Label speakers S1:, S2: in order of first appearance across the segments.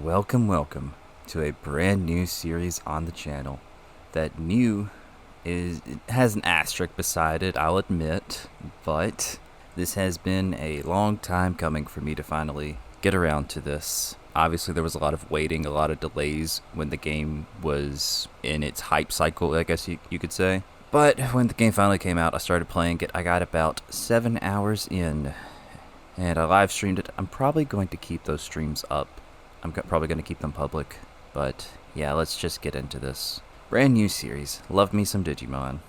S1: welcome to a brand new series on the channel. That new it has an asterisk beside it, I'll admit, but this has been a long time coming for me to finally get around to this. Obviously there was a lot of waiting, a lot of delays when the game was in its hype cycle, I guess you could say. But when the game finally came out, I started playing it. I got about 7 hours in, and I live streamed it. I'm probably going to keep those streams up. I'm probably going to keep them public. But yeah, let's just get into this. Brand new series. Love me some Digimon.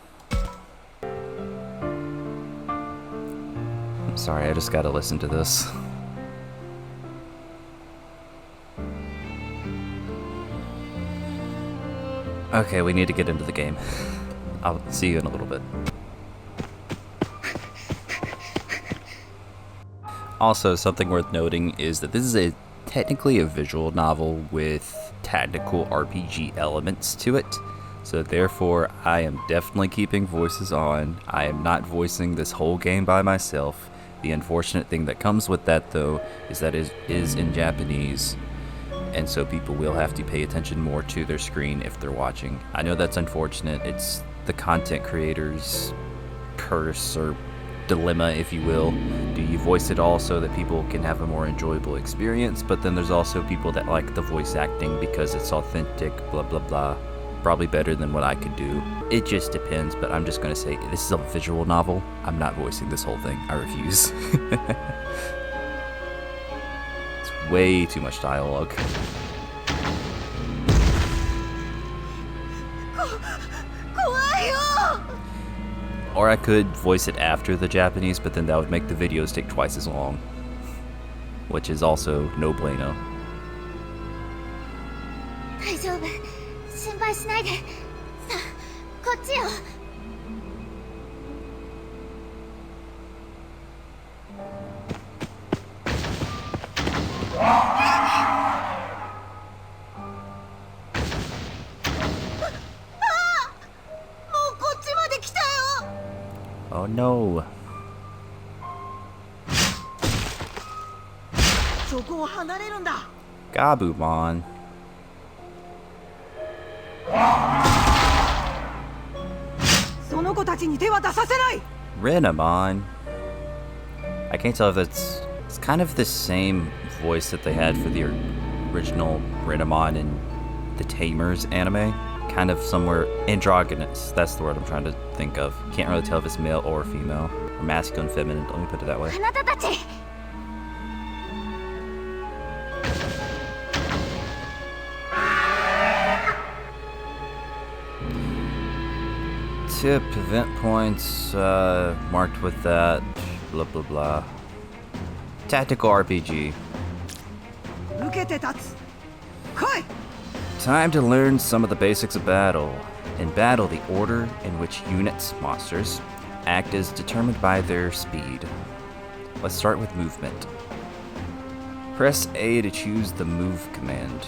S1: I'm sorry, I just gotta listen to this. Okay, we need to get into the game. I'll see you in a little bit. Also, something worth noting is that this is technically a visual novel with tactical RPG elements to it. So therefore, I am definitely keeping voices on. I am not voicing this whole game by myself. The unfortunate thing that comes with that, though, is that it is in Japanese. And so people will have to pay attention more to their screen if they're watching. I know that's unfortunate. It's the content creator's curse or dilemma, if you will. Do you voice it all so that people can have a more enjoyable experience? But then there's also people that like the voice acting because it's authentic, blah blah blah. Probably better than what I could do. It just depends, but I'm just gonna say this is a visual novel. I'm not voicing this whole thing. I refuse. It's way too much dialogue. Or I could voice it after the Japanese, but then that would make the videos take twice as long. Which is also no bueno. Oh no. Agumon. Renamon. I can't tell if it's kind of the same voice that they had for the original Renamon in the Tamers anime. Kind of somewhere androgynous. That's the word I'm trying to think of. Can't really tell if it's male or female. Or masculine, feminine. Let me put it that way. Tip, event points, marked with that, blah blah blah. Tactical RPG. Time to learn some of the basics of battle. In battle, the order in which units, monsters, act is determined by their speed. Let's start with movement. Press A to choose the move command.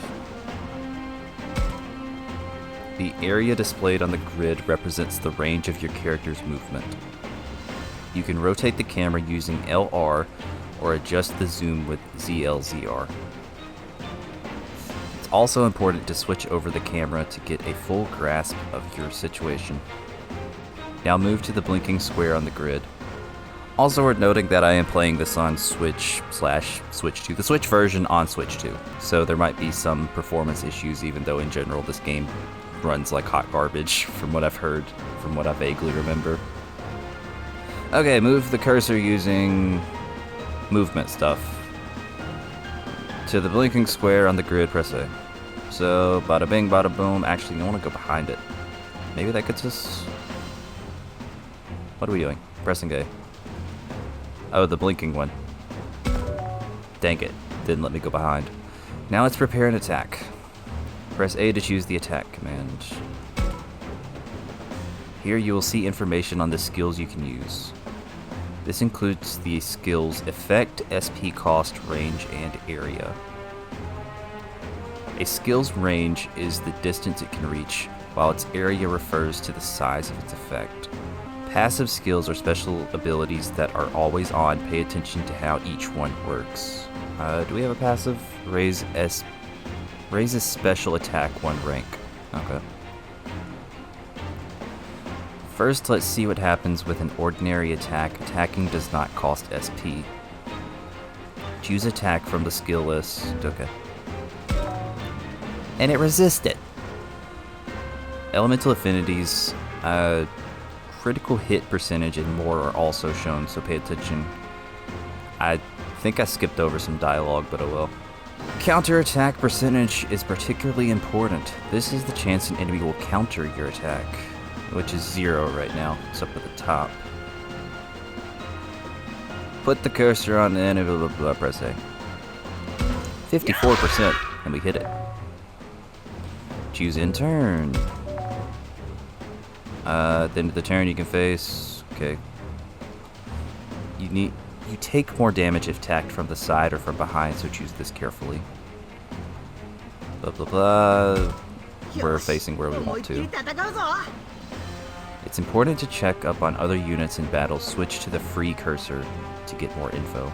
S1: The area displayed on the grid represents the range of your character's movement. You can rotate the camera using LR or adjust the zoom with ZLZR. It's also important to switch over the camera to get a full grasp of your situation. Now move to the blinking square on the grid. Also worth noting that I am playing this on Switch/Switch 2, the Switch version on Switch 2, so there might be some performance issues, even though in general this game runs like hot garbage from what I've heard, from what I vaguely remember. Okay, move the cursor using movement stuff. To the blinking square on the grid, press A. So, bada bing, bada boom. Actually, I want to go behind it. Maybe that gets us... What are we doing? Pressing A. Oh, the blinking one. Dang it. Didn't let me go behind. Now let's prepare an attack. Press A to choose the attack command. Here you will see information on the skills you can use. This includes the skills Effect, SP cost, range, and area. A skill's range is the distance it can reach, while its area refers to the size of its effect. Passive skills are special abilities that are always on. Pay attention to how each one works. Do we have a passive? Raise Raises special attack 1 rank. Okay. First, let's see what happens with an ordinary attack. Attacking does not cost SP. Choose attack from the skill list. Okay. And it resisted. Elemental affinities, critical hit percentage and more are also shown, so pay attention. I think I skipped over some dialogue, but oh well. Counter attack percentage is particularly important. This is the chance an enemy will counter your attack, which is 0 right now. It's up at the top. Put the cursor on the enemy, blah, blah, blah, press A. 54%, and we hit it. Choose in turn. At the end of the turn you can face, okay. You take more damage if attacked from the side or from behind, so choose this carefully. Blah blah blah. We're facing where we want to. It's important to check up on other units in battle. Switch to the free cursor to get more info.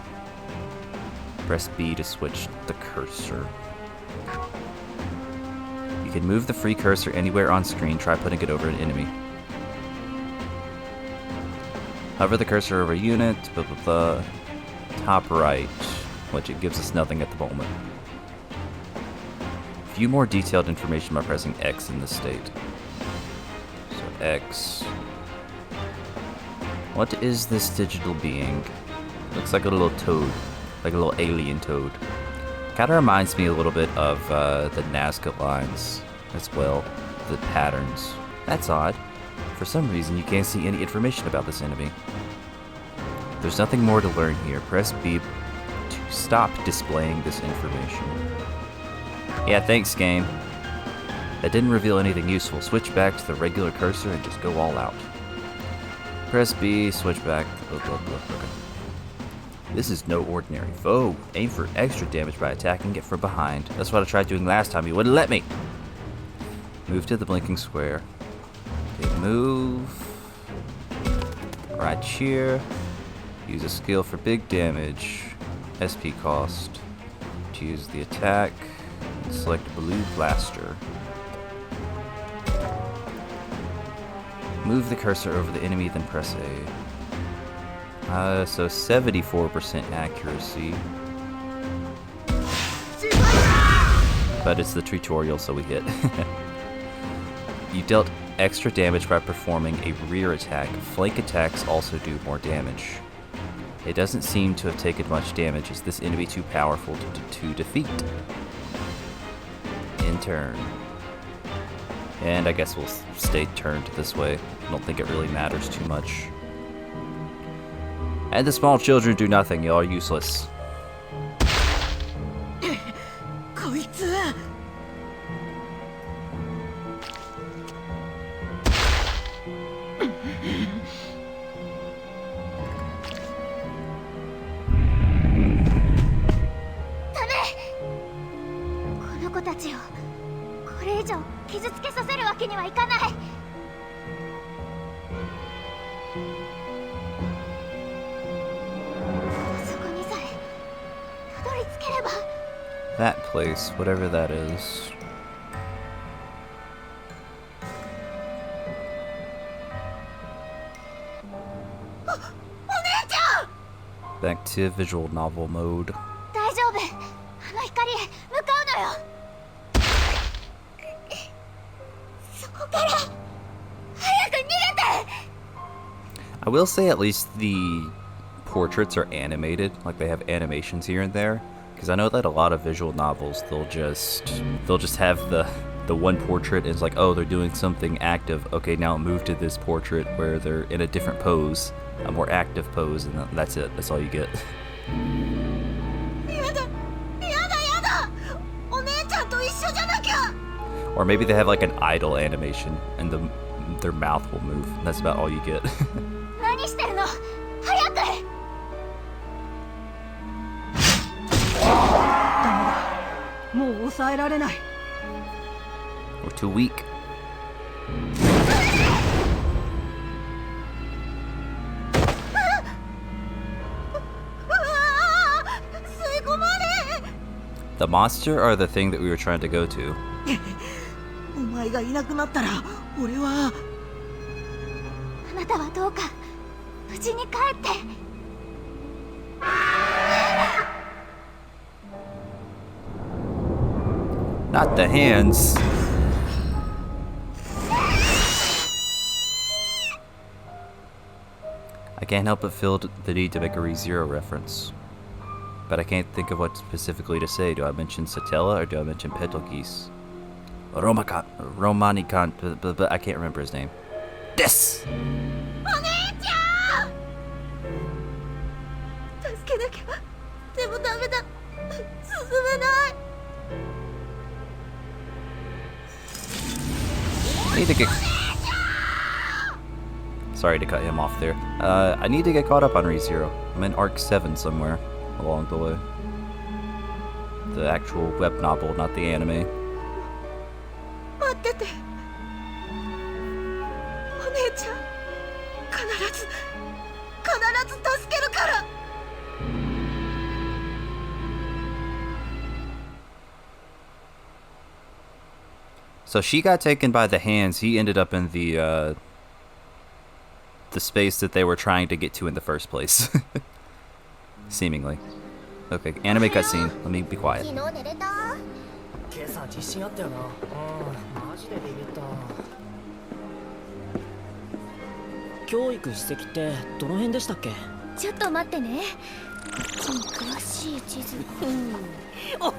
S1: Press B to switch the cursor. You can move the free cursor anywhere on screen. Try putting it over an enemy. Hover the cursor over a unit, blah blah blah. Top right, which it gives us nothing at the moment. View more detailed information by pressing X in this state. So X. What is this digital being? Looks like a little toad, like a little alien toad. Kinda reminds me a little bit of the Nazca lines as well, the patterns. That's odd. For some reason, you can't see any information about this enemy. There's nothing more to learn here. Press B to stop displaying this information. Yeah, thanks, game. That didn't reveal anything useful. Switch back to the regular cursor and just go all out. Press B, switch back. Blah, blah, blah. Okay. This is no ordinary foe. Aim for extra damage by attacking it from behind. That's what I tried doing last time. You wouldn't let me. Move to the blinking square. Okay, move. Right here. Use a skill for big damage. SP cost. Choose the attack. And select Blue Blaster. Move the cursor over the enemy, then press A. So 74% accuracy. But it's the tutorial, so we hit. You dealt extra damage by performing a rear attack. Flank attacks also do more damage. It doesn't seem to have taken much damage. Is this enemy too powerful to defeat? In turn. And I guess we'll stay turned this way. I don't think it really matters too much. And the small children do nothing. Y'all are useless. That place, whatever that is. Back to visual novel mode. I will say at least the portraits are animated, like they have animations here and there. Because I know that a lot of visual novels, they'll just have the one portrait and it's like, oh, they're doing something active. Okay, now move to this portrait where they're in a different pose, a more active pose, and that's it. That's all you get. Or maybe they have like an idle animation and their mouth will move. That's about all you get. We're too weak. The monster or the thing that we were trying to go to?
S2: お前がいなくなったら俺は。
S3: あなたはどうか無事に帰って。
S1: Not the hands. I can't help but feel the need to make a ReZero reference. But I can't think of what specifically to say. Do I mention Satella or do I mention Betelgeuse? Romanikan, but I can't remember his name. This!
S3: お姉ちゃん助けなきゃ。でもダメだ。進めない。
S1: I need to get... Sorry to cut him off there. I need to get caught up on ReZero. I'm in Arc 7 somewhere along the way. The actual web novel, not the anime.
S3: 待ってて。お姉ちゃん必ず助けるから。
S1: So she got taken by the hands. He ended up in the space that they were trying to get to in the first place. Seemingly. Okay, anime cutscene. Let me be quiet.
S2: 今朝地震あったよな。マジでビビった。教育史跡ってどの辺でしたっけ？
S3: ちょっと待ってね。こっちに詳しい地図。
S2: おはよ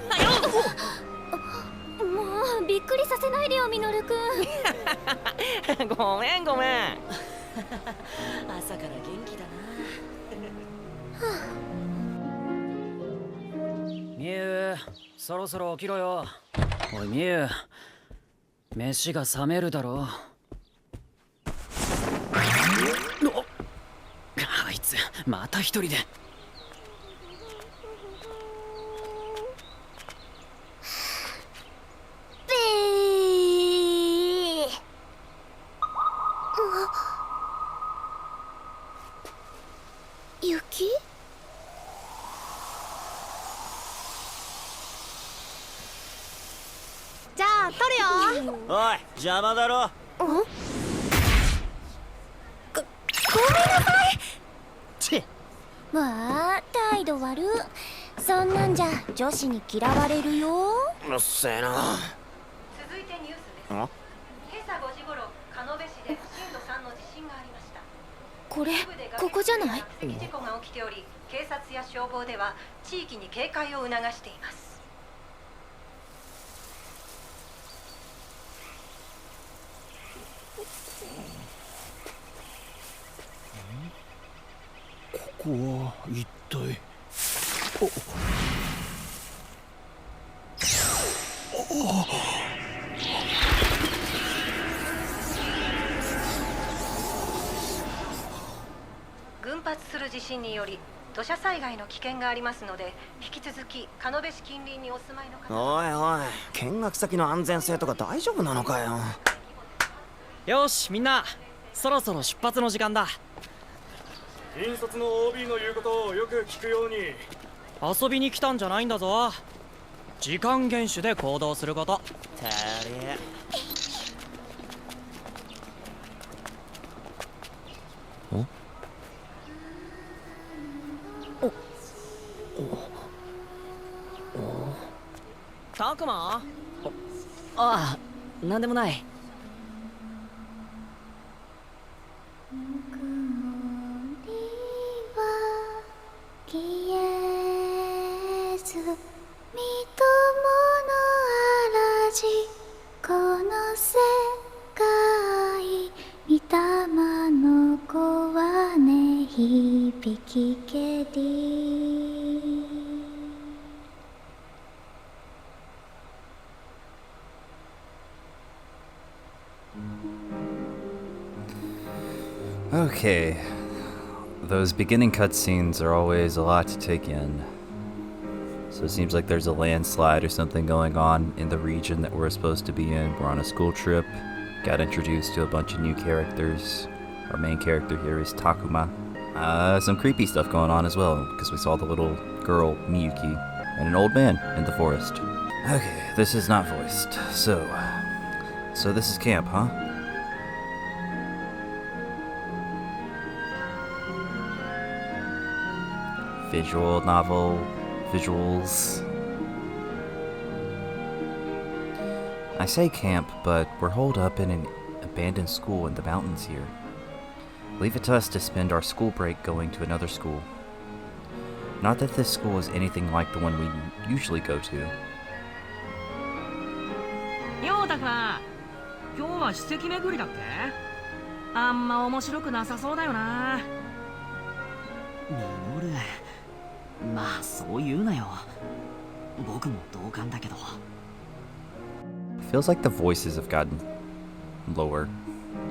S3: う。もうびっくりさせないでよ、ミノルくん。
S2: ごめん。朝から元気だな。ミュウ、そろそろ起きろよ。おいミュウ、飯が冷めるだろ。あいつまた一人で。
S3: 雪？じゃあ撮るよ。
S2: おい、邪魔だろ。
S3: ごめんなさい。
S2: チッ。
S3: わあ、態度悪。そんなんじゃ女子に嫌われるよ。
S2: うっせえな。
S4: 続いてニュースです。今朝5時頃、鹿部市で震度3の地震がありました。
S3: これ、ここじゃない？
S4: 事故が起きており、警察や消防では地域に警戒を促しています。
S2: ここは一体。
S4: 群発する地震により土砂災害の危険がありますので、引き続き鹿部市近隣にお住まいの方。
S2: おいおい、見学先の安全性とか大丈夫なのかよ。よしみんな、そろそろ出発の時間だ。
S5: 引率の OB の言うことをよく聞くように。
S2: 遊びに来たんじゃないんだぞ。時間厳守で行動すること。てれ。タクマ？ああ、なんでもない。
S1: Okay, those beginning cutscenes are always a lot to take in. So it seems like there's a landslide or something going on in the region that we're supposed to be in. We're on a school trip, got introduced to a bunch of new characters. Our main character here is Takuma. Some creepy stuff going on as well, because we saw the little girl, Miyuki, and an old man in the forest. Okay, this is not voiced. So this is camp, huh? Visual novel, visuals. I say camp, but we're holed up in an abandoned school in the mountains here. Leave it to us to spend our school break going to another school. Not that this school is anything like the one we usually go to.
S6: 陽太くん、今日は史跡巡りだっけ？あんま面白くなさそうだよな。ミノル、まあそう言うなよ。僕も同感だけど。
S1: Feels like the voices have gotten lower.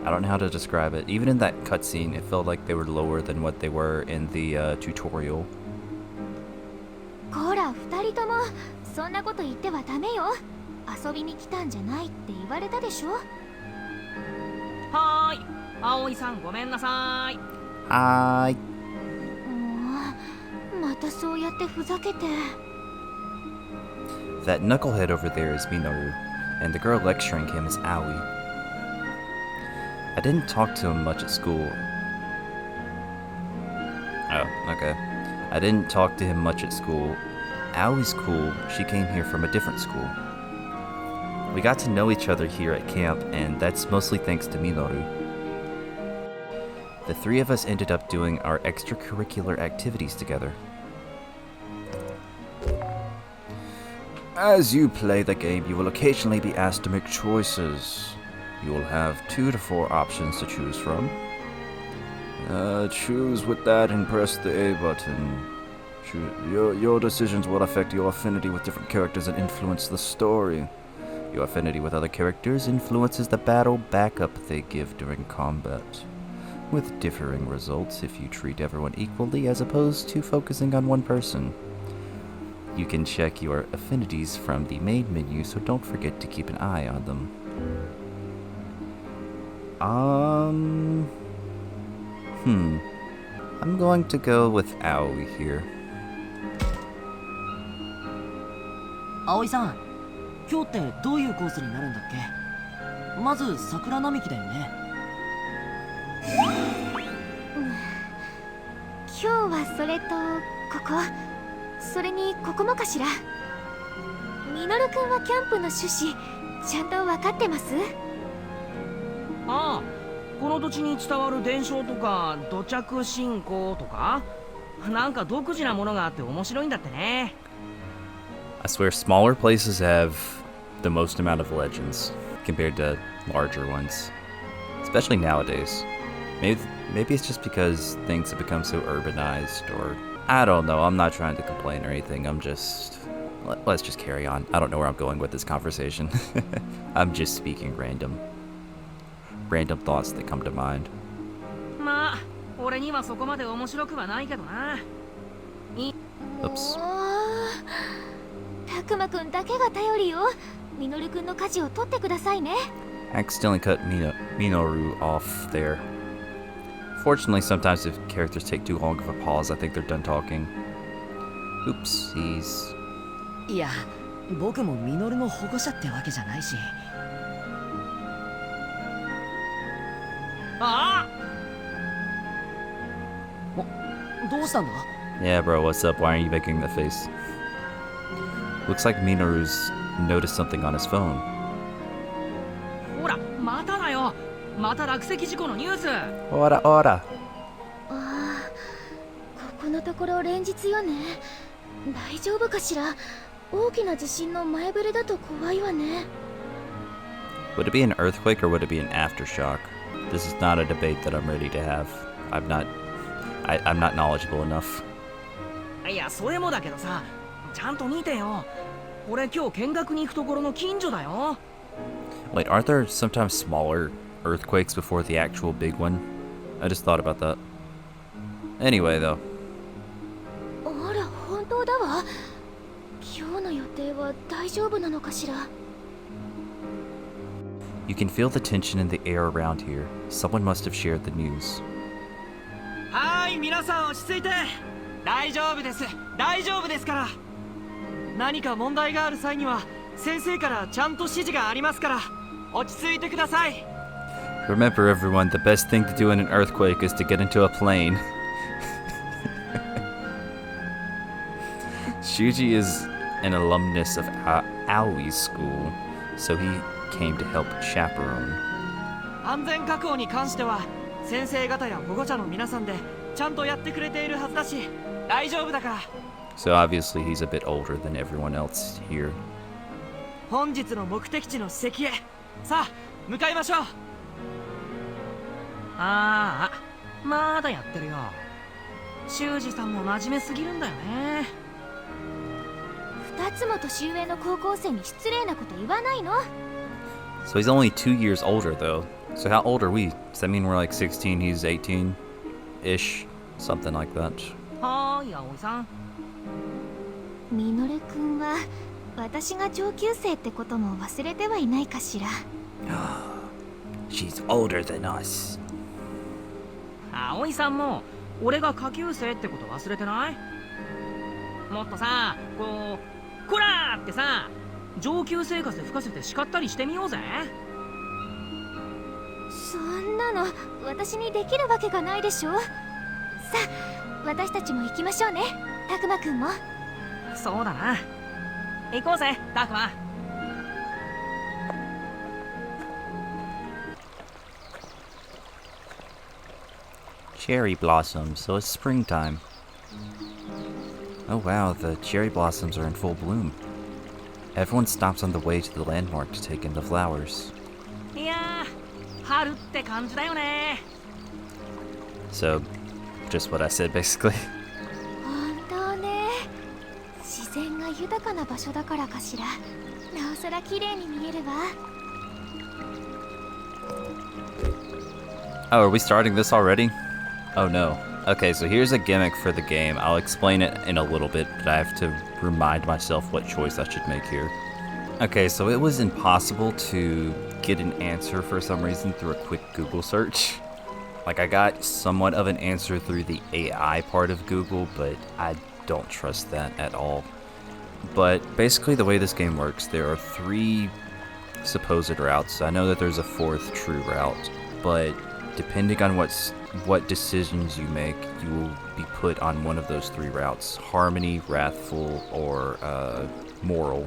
S1: I don't know how to describe it. Even in that cutscene, it felt like they were lower than what they were in the tutorial.
S3: こら、二人ともそんなこと言ってはダメよ。遊びに来たんじゃないって言われたでしょ。
S6: はーい、葵さんごめんなさい。
S1: Hi.
S3: もうまたそうやってふざけて。
S1: That knucklehead over there is Minoru, and the girl lecturing him is Aoi. I didn't talk to him much at school. Oh, okay. I didn't talk to him much at school. Aoi's cool. She came here from a different school. We got to know each other here at camp, and that's mostly thanks to Minoru. The three of us ended up doing our extracurricular activities together. As you play the game, you will occasionally be asked to make choices. You will have 2 to 4 options to choose from. Choose with that and press the A button. Your decisions will affect your affinity with different characters and influence the story. Your affinity with other characters influences the battle backup they give during combat, with differing results if you treat everyone equally as opposed to focusing on one person. You can check your affinities from the main menu, so don't forget to keep an eye on them. I'm going to go with Aoi here.
S6: 葵さん、今日ってどういうコースになるんだっけ？まず桜並木だよね。
S3: 今日はそれとここ、それにここもかしら。ミノルくんはキャンプの趣旨ちゃんと分かってます？
S6: ああ、この土地に伝わる伝承とか土着信仰とか、なんか独自なものがあって面白いんだってね。
S1: I swear smaller places have the most amount of legends compared to larger ones, especially nowadays. Maybe it's just because things have become so urbanized, or I don't know. I'm not trying to complain or anything. Let's just carry on. I don't know where I'm going with this conversation. I'm just speaking random thoughts that come to mind.
S6: まあ、俺にはそこまで面白くはないけどな。
S1: Oops.
S3: たくまくんだけが頼りよ。ミノルくんの舵を取ってくださいね。
S1: Accidentally cut Minoru off there. Fortunately, sometimes if characters take too long of a pause, I think they're done talking. Oopsies.
S6: いや、僕もミノルの保護者ってわけじゃないし。ああ！どうしたんだ？
S1: Yeah, bro, what's up? Why aren't you making the face? Looks like Minoru's noticed something on his phone.
S6: ほら、まただよ。また落石事故のニュース。
S1: Ora.
S3: ああ、ここのところ連日よね。大丈夫かしら。大きな地震の前触れだと怖いわね。
S1: Would it be an earthquake or would it be an aftershock? This is not a debate that I'm ready to have. I'm not knowledgeable enough.
S6: いや、それもだけどさ、ちゃんと見てよ。俺今日見学に行くところの近所だよ。
S1: Wait, aren't there sometimes smaller earthquakes before the actual big one? I just thought about that. Anyway, though.
S3: あら、本当だわ。今日の予定は大丈夫なのかしら。
S1: You can feel the tension in the air around here. Someone must have shared the news.
S6: はい、皆さん落ち着いて。大丈夫ですから。
S2: 何か問題がある際には先生からちゃんと指示がありますから、落ち着いてください。
S1: Remember everyone, the best thing to do in an earthquake is to get into a plane. Shuuji is an alumnus of Aoi's school, so he came to help chaperone.
S2: 安全確保に関しては先生方や保護者の皆さんでちゃんとやってくれているはずだし、大丈夫だから。
S1: So obviously he's a bit older than everyone else here.
S2: 本日の目的地の史跡へ、さあ向かいましょう。
S6: ああ、まだやってるよ。修二さんも真面目すぎるんだよね。
S3: 2つも年上の高校生に失礼なこと言わないの。
S1: So he's only 2 years older though. So how old are we? Does that mean we're like 16, he's 18-ish? Something like that.
S6: はーい、葵さん。
S3: ミノル君は私が上級生ってことも忘れてはいないかしら。
S1: She's older than us.
S6: 葵さんも俺が下級生ってこと忘れてない？もっとさ、こう、こらーってさ、上級生活で吹かせて叱ったりしてみようぜ。
S3: そんなの私にできるわけがないでしょ。さあ私たちも行きましょうね、たくまくんも。
S6: そうだな。行こうぜ、たくま。
S1: Cherry blossoms, so it's springtime. Oh wow, the cherry blossoms are in full bloom. Everyone stops on the way to the landmark to take in the flowers.
S6: いやー、春って感じだよね。
S1: So, just what I said basically.
S3: 本当ね、自然が豊かな場所だからかしら。なおさら綺麗に見えるわ。
S1: Oh, are we starting this already? Oh no. Okay, so here's a gimmick for the game. I'll explain it in a little bit, but I have to remind myself what choice I should make here. Okay, so it was impossible to get an answer for some reason through a quick Google search. Like, I got somewhat of an answer through the AI part of Google, but I don't trust that at all. But basically the way this game works, there are 3 supposed routes. I know that there's a 4th true route, but depending on what decisions you make, you will be put on one of those 3 routes: Harmony, Wrathful, or Moral.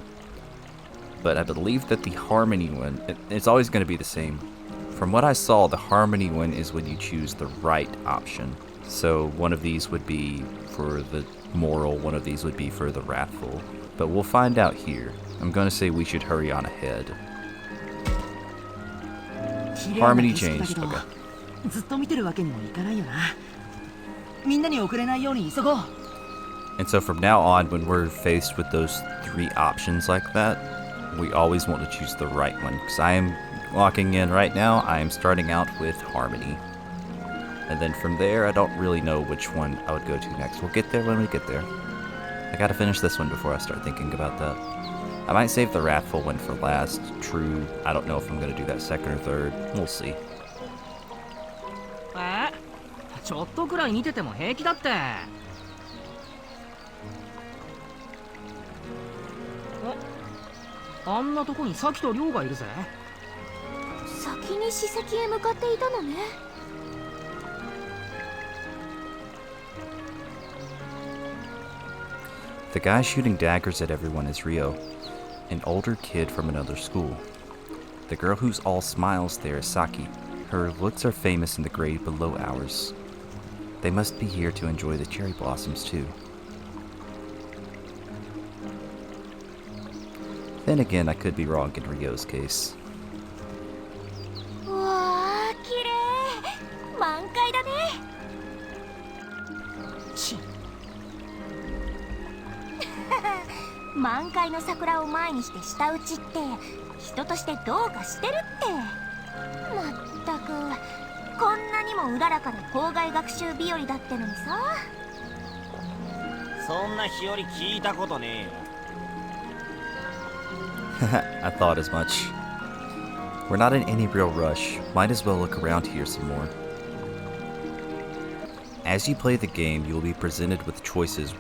S1: But I believe that the Harmony one, it's always going to be the same. From what I saw, the Harmony one is when you choose the right option. So one of these would be for the Moral, one of these would be for the Wrathful. But we'll find out here. I'm going to say we should hurry on ahead. Harmony changed. Okay.
S6: ずっと見てるわけにもいかないよな。みんなに遅れないように急ごう。
S1: And so from now on, when we're faced with those 3 options like that, we always want to choose the right one. Because I am locking in right now, I am starting out with Harmony. And then from there, I don't really know which one I would go to next. We'll get there when we get there. I gotta finish this one before I start thinking about that. I might save the Wrathful one for last. True, I don't know if I'm gonna do that second or third. We'll see.
S6: ちょっとくらい見てても平気だって。あんなとこにサキとリョウがいるぜ。
S3: 先に史跡へ向かっていたのね。
S1: The guy shooting daggers at everyone is Ryo, an older kid from another school. The girl who's all smiles there is Saki. Her looks are famous in the grade below ours. They must be here to enjoy the cherry blossoms too. Then again, I could be wrong in Ryo's case.
S3: わあ、綺麗。満開だね。満開の桜を前にして舌打ちって人としてどうかしてるって。まったくこんなにもうららかな校外学習日和だってのにさ。
S2: そんな日和聞いたことねえよ。
S1: I thought as much. We're not in any real rush. Might as well look around here some more. As you play the game, you will be presented with choices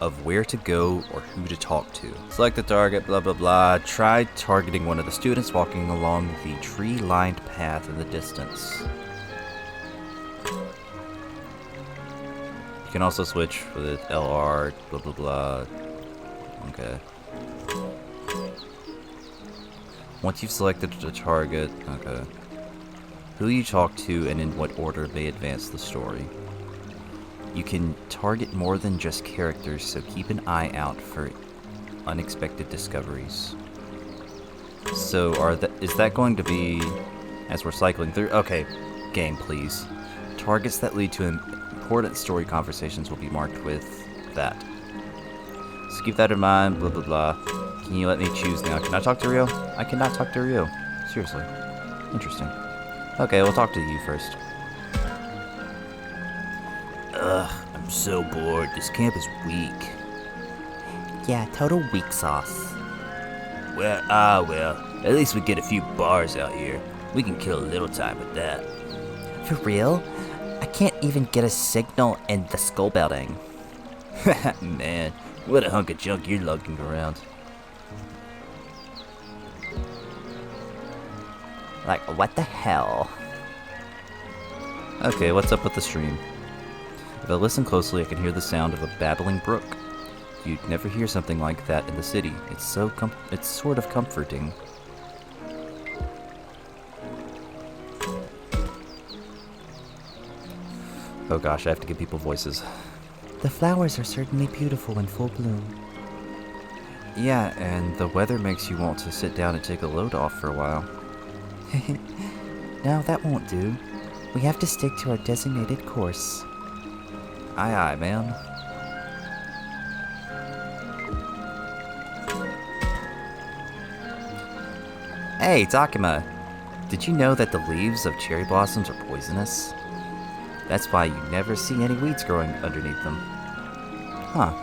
S1: of where to go or who to talk to. Select the target, blah blah blah. Try targeting one of the students walking along the tree-lined path in the distance. You can also switch for the LR, blah blah blah. Okay. Once you've selected the target, okay. Who you talk to and in what order may advance the story. You can target more than just characters, so keep an eye out for unexpected discoveries. So is that going to be, as we're cycling through? Okay, game please. Targets that lead to important story conversations will be marked with that. So keep that in mind, blah blah blah. Can you let me choose now? Can I talk to Ryo? I cannot talk to Ryo. Seriously. Interesting. Okay, we'll talk to you first. Ugh, I'm so bored. This camp is weak. Yeah, total weak sauce. Well, at least we get a few bars out here. We can kill a little time with that. For real? I can't even get a signal in the school building. Man, what a hunk of junk you're lugging around. Like, what the hell? Okay, what's up with the stream? If I listen closely, I can hear the sound of a babbling brook. You'd never hear something like that in the city. It's sort of comforting. Oh gosh, I have to give people voices. The flowers are certainly beautiful in full bloom. Yeah, and the weather makes you want to sit down and take a load off for a while. No, that won't do. We have to stick to our designated course. Aye aye, ma'am. Hey, Takuma! Did you know that the leaves of cherry blossoms are poisonous? That's why you never see any weeds growing underneath them. Huh.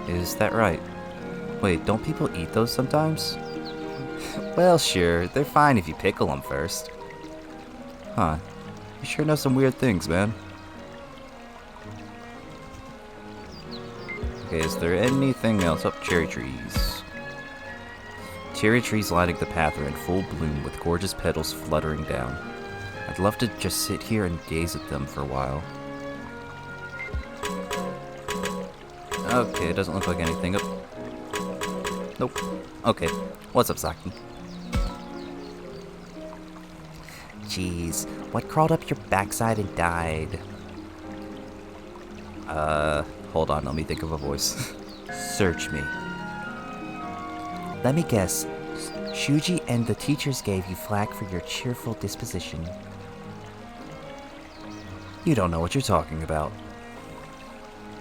S1: Is that right? Wait, don't people eat those sometimes? Well, sure. They're fine if you pickle them first. Huh. You sure know some weird things, man. Okay, is there anything else? Oh, cherry trees. Cherry trees lining the path are in full bloom with gorgeous petals fluttering down. I'd love to just sit here and gaze at them for a while. Okay, it doesn't look like anything. Oh. Nope. Okay. What's up, Saki? Jeez, what crawled up your backside and died? Hold on, let me think of a voice. Search me. Let me guess. Shuuji and the teachers gave you flack for your cheerful disposition. You don't know what you're talking about.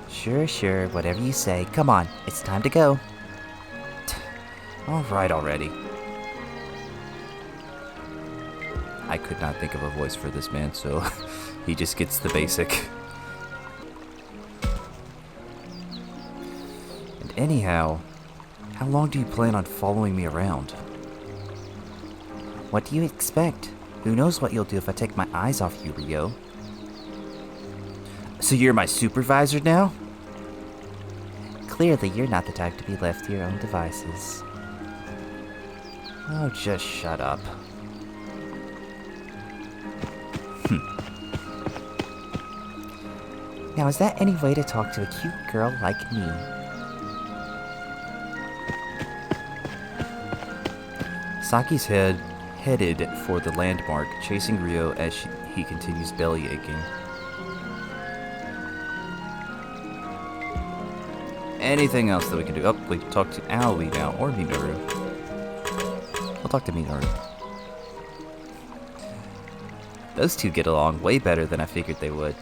S1: Sure, whatever you say. Come on, it's time to go. Alright already. I could not think of a voice for this man, so he just gets the basic. And anyhow, how long do you plan on following me around? What do you expect? Who knows what you'll do if I take my eyes off you, Ryo? So you're my supervisor now? Clearly, you're not the type to be left to your own devices. Oh, just shut up. Now, is that any way to talk to a cute girl like me? Saki's headed for the landmark, chasing Ryo as he continues belly aching. Anything else that we can do? Oh, we can talk to Aoi now, or Minoru. We'll talk to Minoru. Those two get along way better than I figured they would.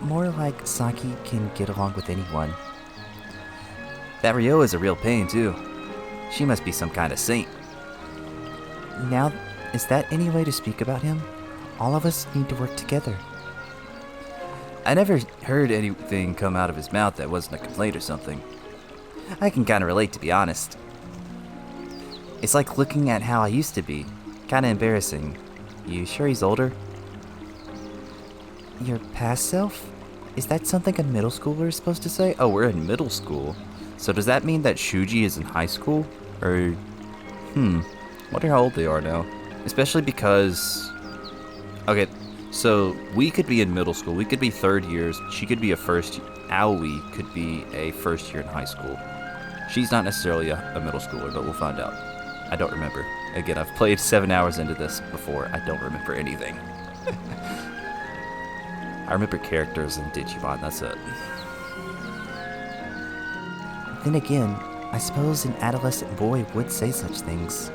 S1: More like Saki can get along with anyone. That Ryo is a real pain, too. She must be some kind of saint. Now, is that any way to speak about him? All of us need to work together. I never heard anything come out of his mouth that wasn't a complaint or something. I can kind of relate, to be honest. It's like looking at how I used to be. Kind of embarrassing. You sure he's older? Your past self? Is that something a middle schooler is supposed to say? Oh, we're in middle school. So does that mean that Shuuji is in high school? Or, wonder how old they are now. Especially because, okay, so we could be in middle school. We could be third years. She could be a first, Aoi could be a first year in high school. She's not necessarily a middle schooler, but we'll find out. I don't remember. Again, I've played 7 hours into this before. I don't remember anything. I remember characters in Digimon, that's it.
S7: Then again, I suppose an adolescent boy would say such things.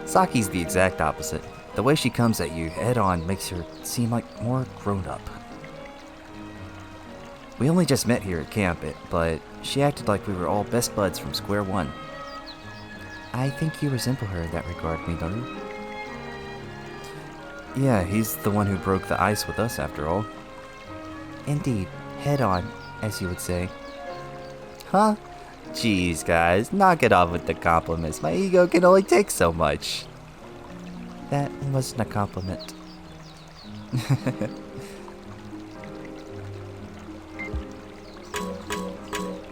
S1: Saki's the exact opposite. The way she comes at you head on makes her seem like more grown up. We only just met here at camp, but she acted like we were all best buds from square one.
S7: I think you resemble her in that regard, Minoru.
S1: Yeah, he's the one who broke the ice with us after all.
S7: Indeed, head on, as you would say.
S1: Huh? Jeez, guys, knock it off with the compliments. My ego can only take so much.
S7: That wasn't a compliment.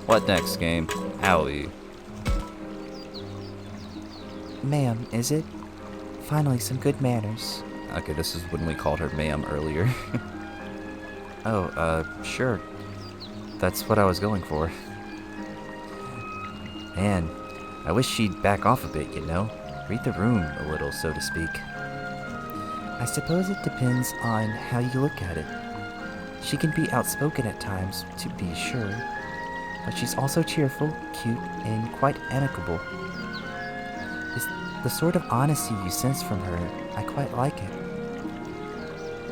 S1: What next, game? Aoi.
S7: Ma'am, is it? Finally, some good manners.
S1: Okay, this is when we called her ma'am earlier. Oh, sure. That's what I was going for. Man, I wish she'd back off a bit, you know? Read the room a little, so to speak.
S7: I suppose it depends on how you look at it. She can be outspoken at times, to be sure, but she's also cheerful, cute, and quite amicable. It's the sort of honesty you sense from her. I quite like it.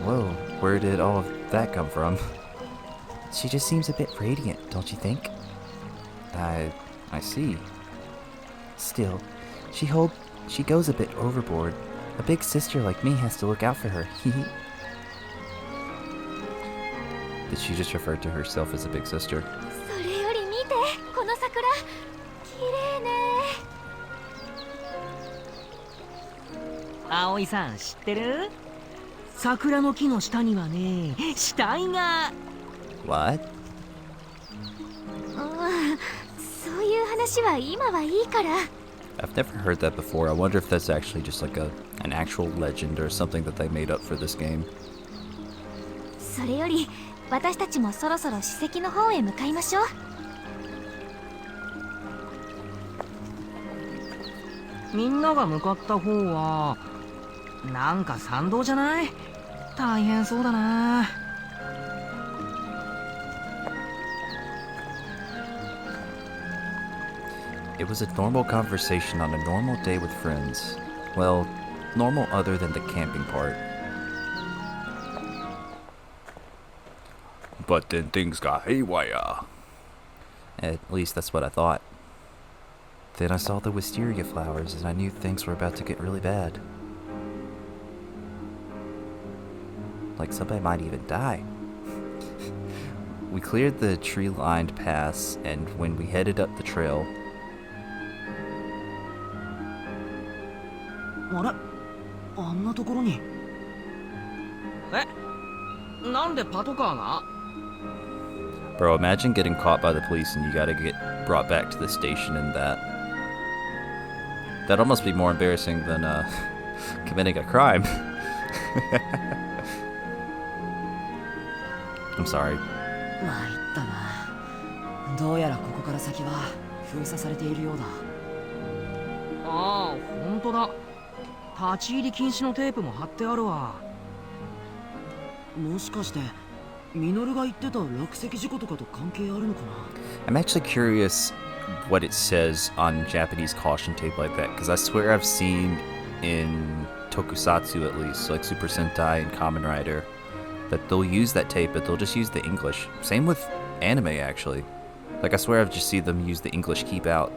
S1: Whoa, where did all of that come from?
S7: She just seems a bit radiant, don't you think?
S1: I see.
S7: Still, she goes a bit overboard. A big sister like me has to look out for her.
S1: Did she just refer to herself as a big sister?
S3: それより見てこの桜綺麗ね。
S6: 葵さん知ってる？桜の木の下にはね、死体が。
S1: What?
S3: そういう話は今はいいから。
S1: I've never heard that before. I wonder if that's actually just like an actual legend or something that they made up for this game.
S3: それより私たちもそろそろ史跡の方へ向かいましょう。
S6: みんなが向かった方はなんか参道じゃない？大変そうだな。
S1: It was a normal conversation on a normal day with friends. Well, normal other than the camping part. But then things got haywire. At least that's what I thought. Then I saw the wisteria flowers and I knew things were about to get really bad. Like somebody might even die. We cleared the tree-lined paths, and when we headed up the trail,
S6: あれ？あんなところに。なんでパトカーが？
S1: Bro, imagine getting caught by the police and you gotta get brought back to the station in that. That'd almost be more embarrassing than committing a crime. I'm sorry.
S8: 参ったな。どうやらここから先は封鎖されているようだ。
S6: ああ、本当だ。立ち入り禁止のテープも貼ってあるわ。
S8: もしかしてミノルが言ってた落石事故とかと関係あるのかな？
S1: I'm actually curious what it says on Japanese caution tape like that, because I swear I've seen in tokusatsu at least, like Super Sentai and Kamen Rider, that they'll use that tape, but they'll just use the English. Same with anime, actually. Like, I swear I've just seen them use the English keep out.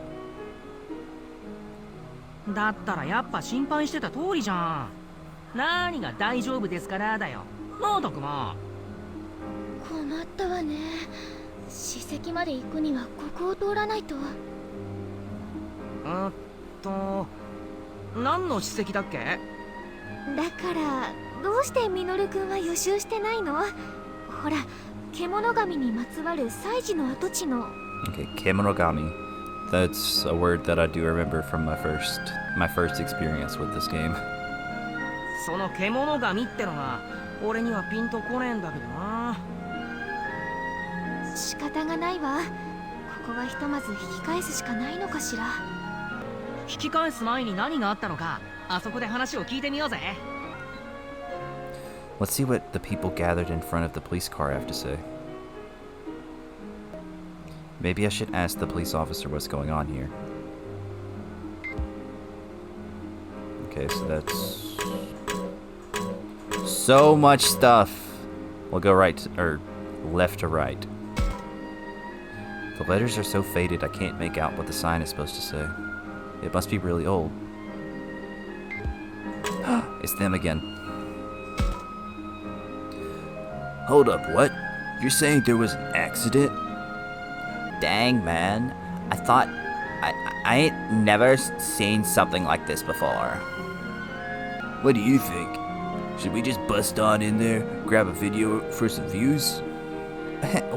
S6: だったらやっぱ心配してた通りじゃん。何が大丈夫ですからだよ。なあ、たくま。
S3: 困ったわね。史跡まで行くにはここを通らないと。
S6: 何の史跡だっけ？
S3: だからどうしてミノル君は予習してないの？ほら、獣神にまつわる祭事の跡地の。
S1: Okay, Kemonogami. That's a word that I do remember from my first experience with this game.
S6: その獣神ってのが俺にはピンとこねえんだけどな。
S3: 仕方がないわ。ここはひとまず引き返すしかないのかしら。
S6: 引き返す前に何があったのか、あそこで話を聞いてみようぜ。
S1: Let's see what the people gathered in front of the police car have to say. Maybe I should ask the police officer what's going on here. Okay, so that's so much stuff. We'll go left to right. The letters are so faded I can't make out what the sign is supposed to say. It must be really old. It's them again. Hold up, what? You're saying there was an accident? Dang, man. I thought... I ain't never seen something like this before. What do you think? Should we just bust on in there, grab a video for some views?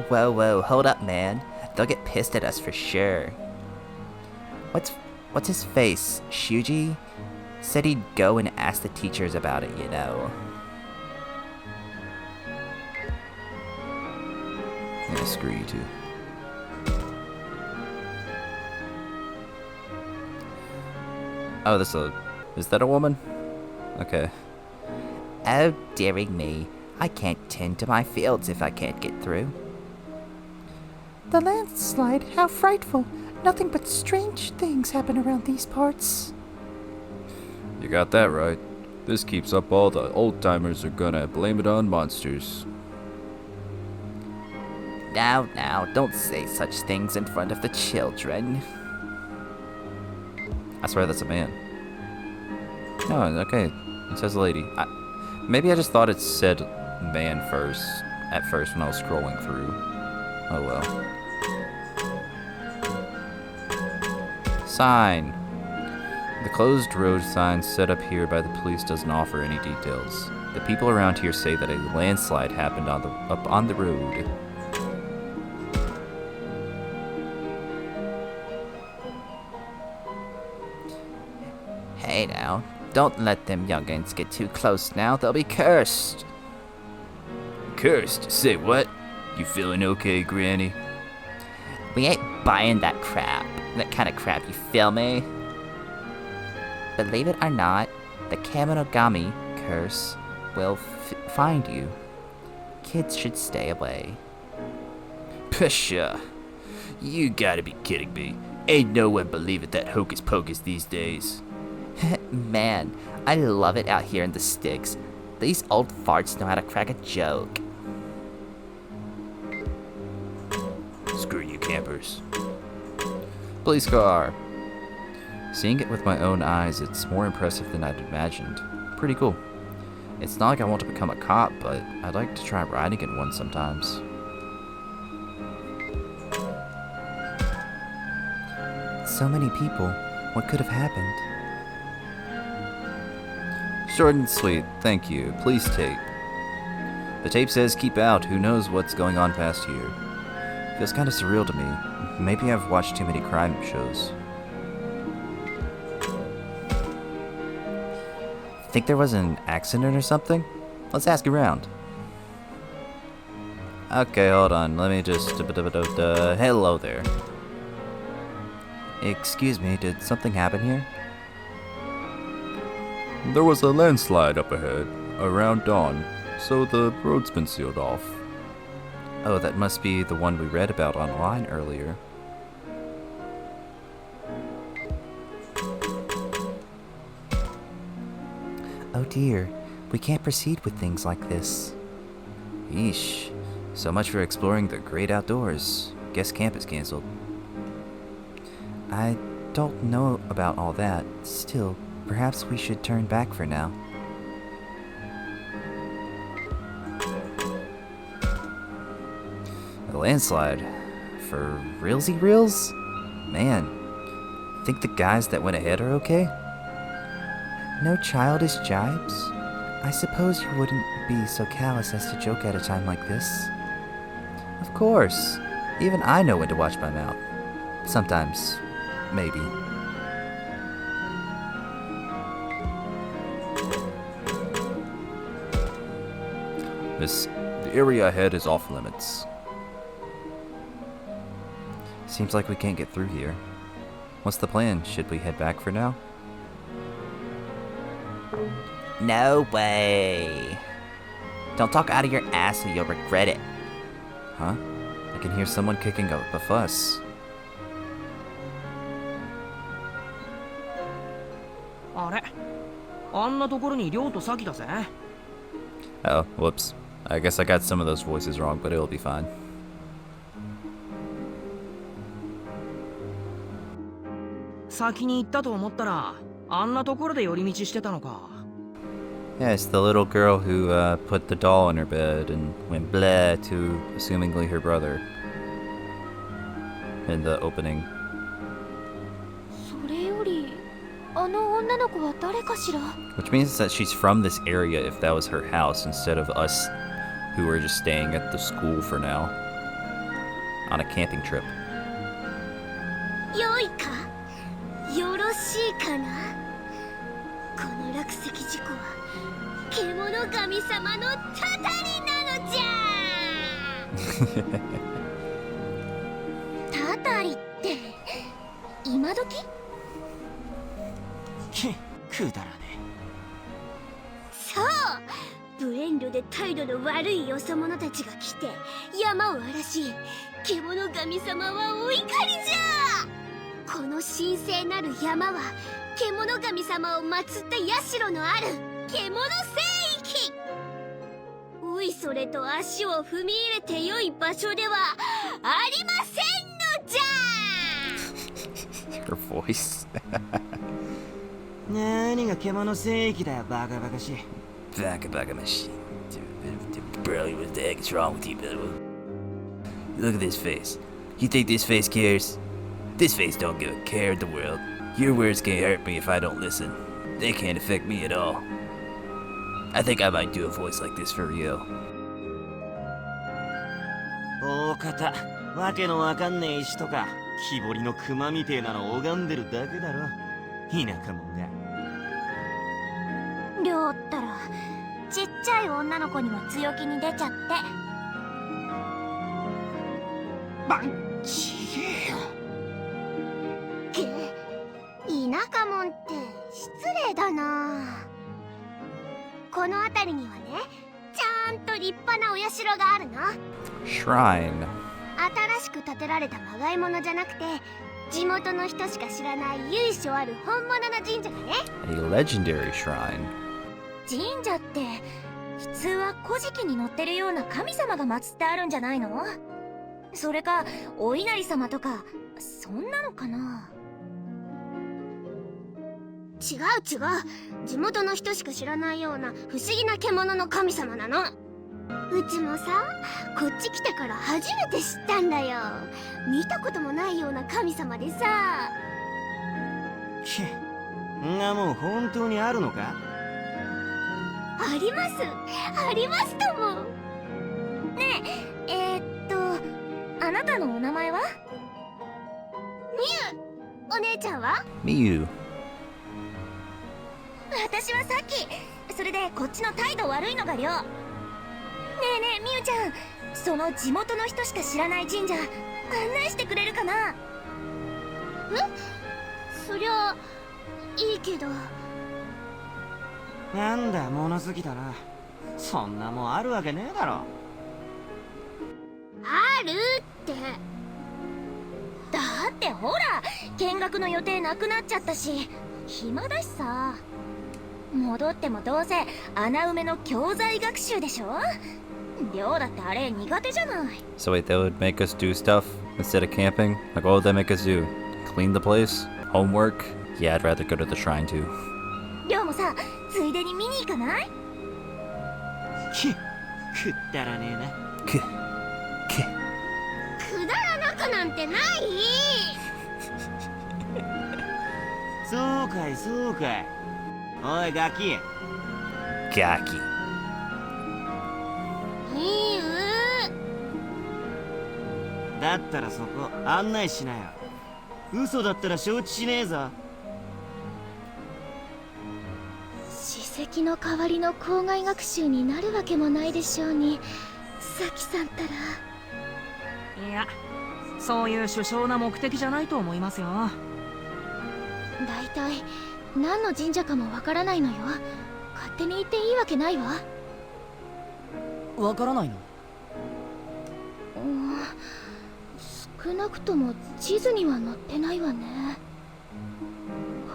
S1: Whoa, hold up, man. They'll get pissed at us for sure. What's his face? Shuuji? Said he'd go and ask the teachers about it, you know. Yeah, screw you too. Oh, is that a woman? Okay. Oh, dearing me. I can't tend to my fields if I can't get through.
S7: The landslide, how frightful. Nothing but strange things happen around these parts.
S1: You got that right. This keeps up all the old-timers are gonna blame it on monsters. Now, don't say such things in front of the children. I swear that's a man. No, okay, it says lady. Maybe I just thought it said man at first when I was scrolling through. Oh well. Sign. The closed road sign set up here by the police doesn't offer any details. The people around here say that a landslide happened up on the road. Hey now, don't let them youngins get too close now, they'll be cursed. Cursed? Say what? You feeling okay, Granny? We ain't buying that crap. That kind of crap, you feel me? Believe it or not, the Kemonogami curse will find you. Kids should stay away. Pshaw. You gotta be kidding me. Ain't no one believing that hocus pocus these days. Man, I love it out here in the sticks. These old farts know how to crack a joke. Screw you campers. Police car. Seeing it with my own eyes, it's more impressive than I'd imagined. Pretty cool. It's not like I want to become a cop, but I'd like to try riding in one sometimes.
S7: So many people. What could have happened?
S1: Short and sweet, thank you. Please tape. The tape says keep out, who knows what's going on past here. Feels kind of surreal to me. Maybe I've watched too many crime shows. Think there was an accident or something? Let's ask around. Okay, hold on. Let me just... Hello there. Excuse me, did something happen here? There was a landslide up ahead, around dawn, so the road's been sealed off. Oh, that must be the one we read about online earlier.
S7: Oh dear, we can't proceed with things like this.
S1: Yeesh. So much for exploring the great outdoors. Guess camp is cancelled.
S7: I don't know about all that. Still, perhaps we should turn back for now.
S1: A landslide? For realsy reals? Man, think the guys that went ahead are okay?
S7: No childish jibes? I suppose you wouldn't be so callous as to joke at a time like this.
S1: Of course. Even I know when to watch my mouth. Sometimes. Maybe. The area ahead is off limits. Seems like we can't get through here. What's the plan? Should we head back for now? No way. Don't talk out of your ass or you'll regret it. Huh? I can hear someone kicking up a fuss. Oh, whoops. I guess I got some of those voices wrong, but it'll be fine. Yeah, it's the little girl who put the doll in her bed and went bleh to assumingly her brother in the opening. Which means that she's from this area if that was her house instead of us who are just staying at the school for now on a camping trip. Her voice. Baga machine. Bro, what the heck is wrong with you, Bill? Look at this face. You think this face cares? This face don't give a care in the world. Your words can't hurt me if I don't listen. They can't affect me at all. I think I might do a voice like this for Ryo. Shrine. A legendary shrine.
S3: 神社って普通は古事記に載ってるような神様が祀ってあるんじゃないの？それかお稲荷様とかそんなのかな？違う違う、地元の人しか知らないような不思議な獣の神様なの。うちもさ、こっち来てから初めて知ったんだよ。見たこともないような神様でさ。
S8: がもう本当にあるのか？
S3: ありますとも。ねえ、あなたのお名前は？みゆ。お姉ちゃんは？
S1: みゆ。
S3: 私はさっき。それでこっちの態度悪いのがりょう。ねえねえみゆちゃん、その地元の人しか知らない神社案内してくれるかな？そりゃいいけど。
S8: なんだ物好きだな。そんなもんあるわけねえだろ。
S3: あるって。だってほら、見学の予定なくなっちゃったし暇だしさ。戻ってもどうせ穴埋めの教材学習でしょ。寮だってあれ苦手じゃない。
S1: So wait, they would make us do stuff instead of camping? Like what would they make us do? Clean the place? Homework? Yeah, I'd rather go to the shrine too.
S3: 寮もさ、ついでに見に行かない？
S8: くだらねえな。
S3: くだらなくなんてない。
S8: そうかいそうかい。おいガキ。
S1: ガキ。
S3: いい
S8: だったらそこ案内しなよ。嘘だったら承知しねえぞ。
S3: 史跡の代わりの校外学習になるわけもないでしょうに、サキさんたら。
S6: いや、そういう殊勝な目的じゃないと思いますよ。
S3: だいたい何の神社かもわからないのよ。勝手に言っていいわけないわ。
S8: わからないの？
S3: 少なくとも地図には載ってないわね。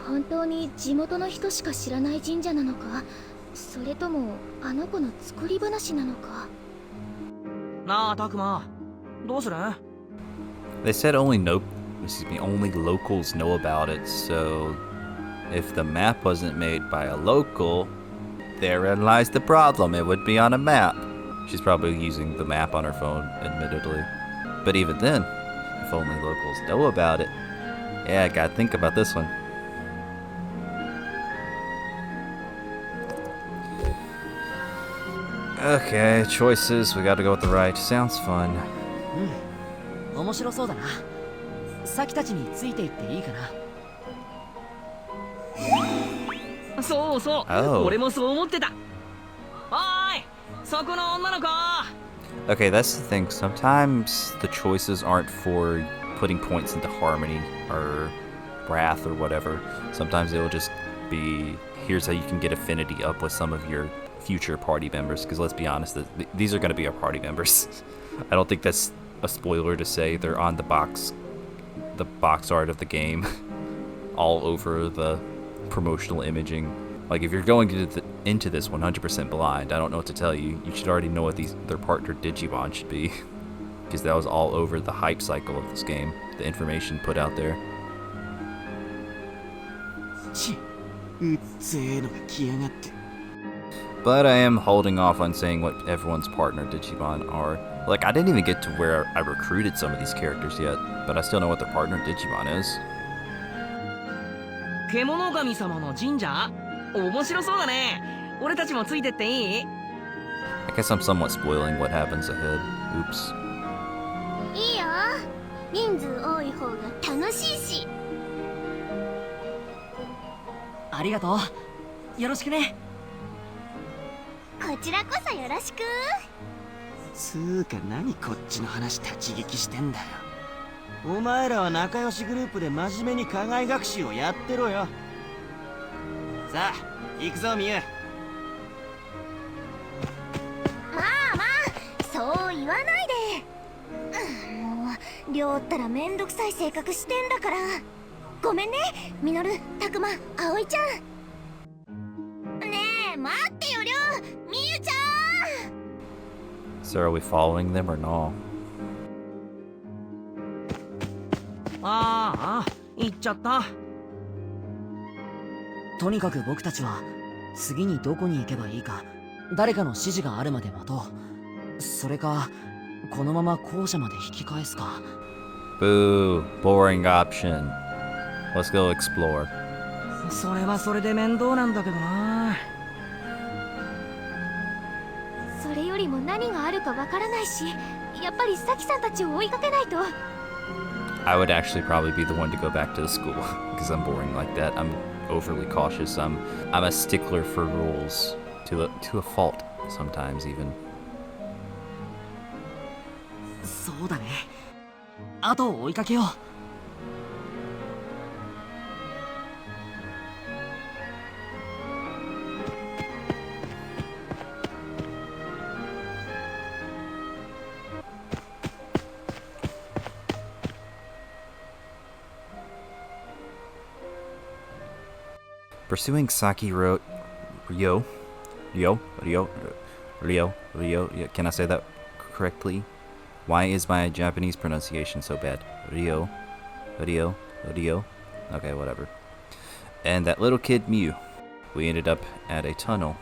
S3: 本当に地元の人しか知らない神社なのか、それともあの子の作り話なのか。
S6: なあ、タクマ、どうする？
S1: They said only locals know about it, so if the map wasn't made by a local, therein lies the problem. It would be on a map. She's probably using the map on her phone, admittedly. But even then, if only locals know about it. Yeah, I gotta think about this one. Okay, choices. We gotta go with the right. Sounds fun.
S8: 面白そうだな。サキたちについていっていいかな。
S6: そうそう、
S1: Oh.
S6: 俺もそう思ってた。おーい、そこの女の子。
S1: Okay, that's the thing. Sometimes the choices aren't for putting points into harmony or wrath or whatever. Sometimes it'll just be, here's how you can get affinity up with some of your future party members. Because let's be honest, these are going to be our party members. I don't think that's a spoiler to say they're on the box art of the game, all over the promotional imaging. Like, if you're going into this 100% blind, I don't know what to tell you. You should already know what their partner Digimon should be, because that was all over the hype cycle of this game, the information put out there.
S8: ち、うっぜえのが来やがって。
S1: But I am holding off on saying what everyone's partner Digimon are. Like, I didn't even get to where I recruited some of these characters yet, but I still know what their partner Digimon is.
S6: 獣神様の神社？面白そうだね。俺たちもついてっていい？
S1: I guess I'm somewhat spoiling what happens ahead. Oops.
S3: いいよ。人数多い方が楽しいし。
S8: ありがとう。よろしくね。
S3: こちらこそよろしく。
S8: つーか何こっちの話立ち聞きしてんだよ。お前らは仲良しグループで真面目に課外学習をやってろよ。さあ、行くぞミュウ。
S3: まあまあ、そう言わないで。もう、りょうったらめんどくさい性格してんだから。ごめんね、ミノル、タクマ、アオイちゃん。ねえ、待ってよりょう、ミユちゃん。
S1: So are we following them or no?
S6: ああ、行っちゃった。
S8: とにかく僕たちは次にどこに行けばいいか誰かの指示があるまで待とう。それかこのまま校舎まで引き返すか。
S1: Boo, boring option. Let's go explore.
S6: それはそれで面倒なんだけどな。
S3: それよりも何があるかわからないし、やっぱりサキさんたちを追いかけないと。
S1: I would actually probably be the one to go back to the school because I'm boring like that. I'm overly cautious. I'm a stickler for rules to a fault sometimes even.
S8: そうだね。後を追いかけよう。
S1: Pursuing Saki Ryo. Can I say that correctly? Why is my Japanese pronunciation so bad? Ryo. Okay, whatever. And that little kid Miu. We ended up at a tunnel.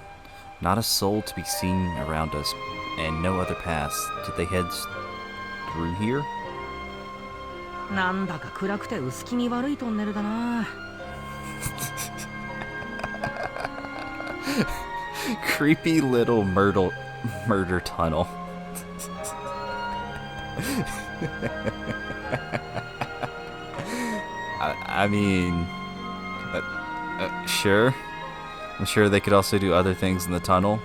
S1: Not a soul to be seen around us, and no other paths. Did they head through here?
S6: なんだか暗くて薄気味悪いトンネルだな。
S1: Creepy little murder tunnel. I mean, sure. I'm sure they could also do other things in the tunnel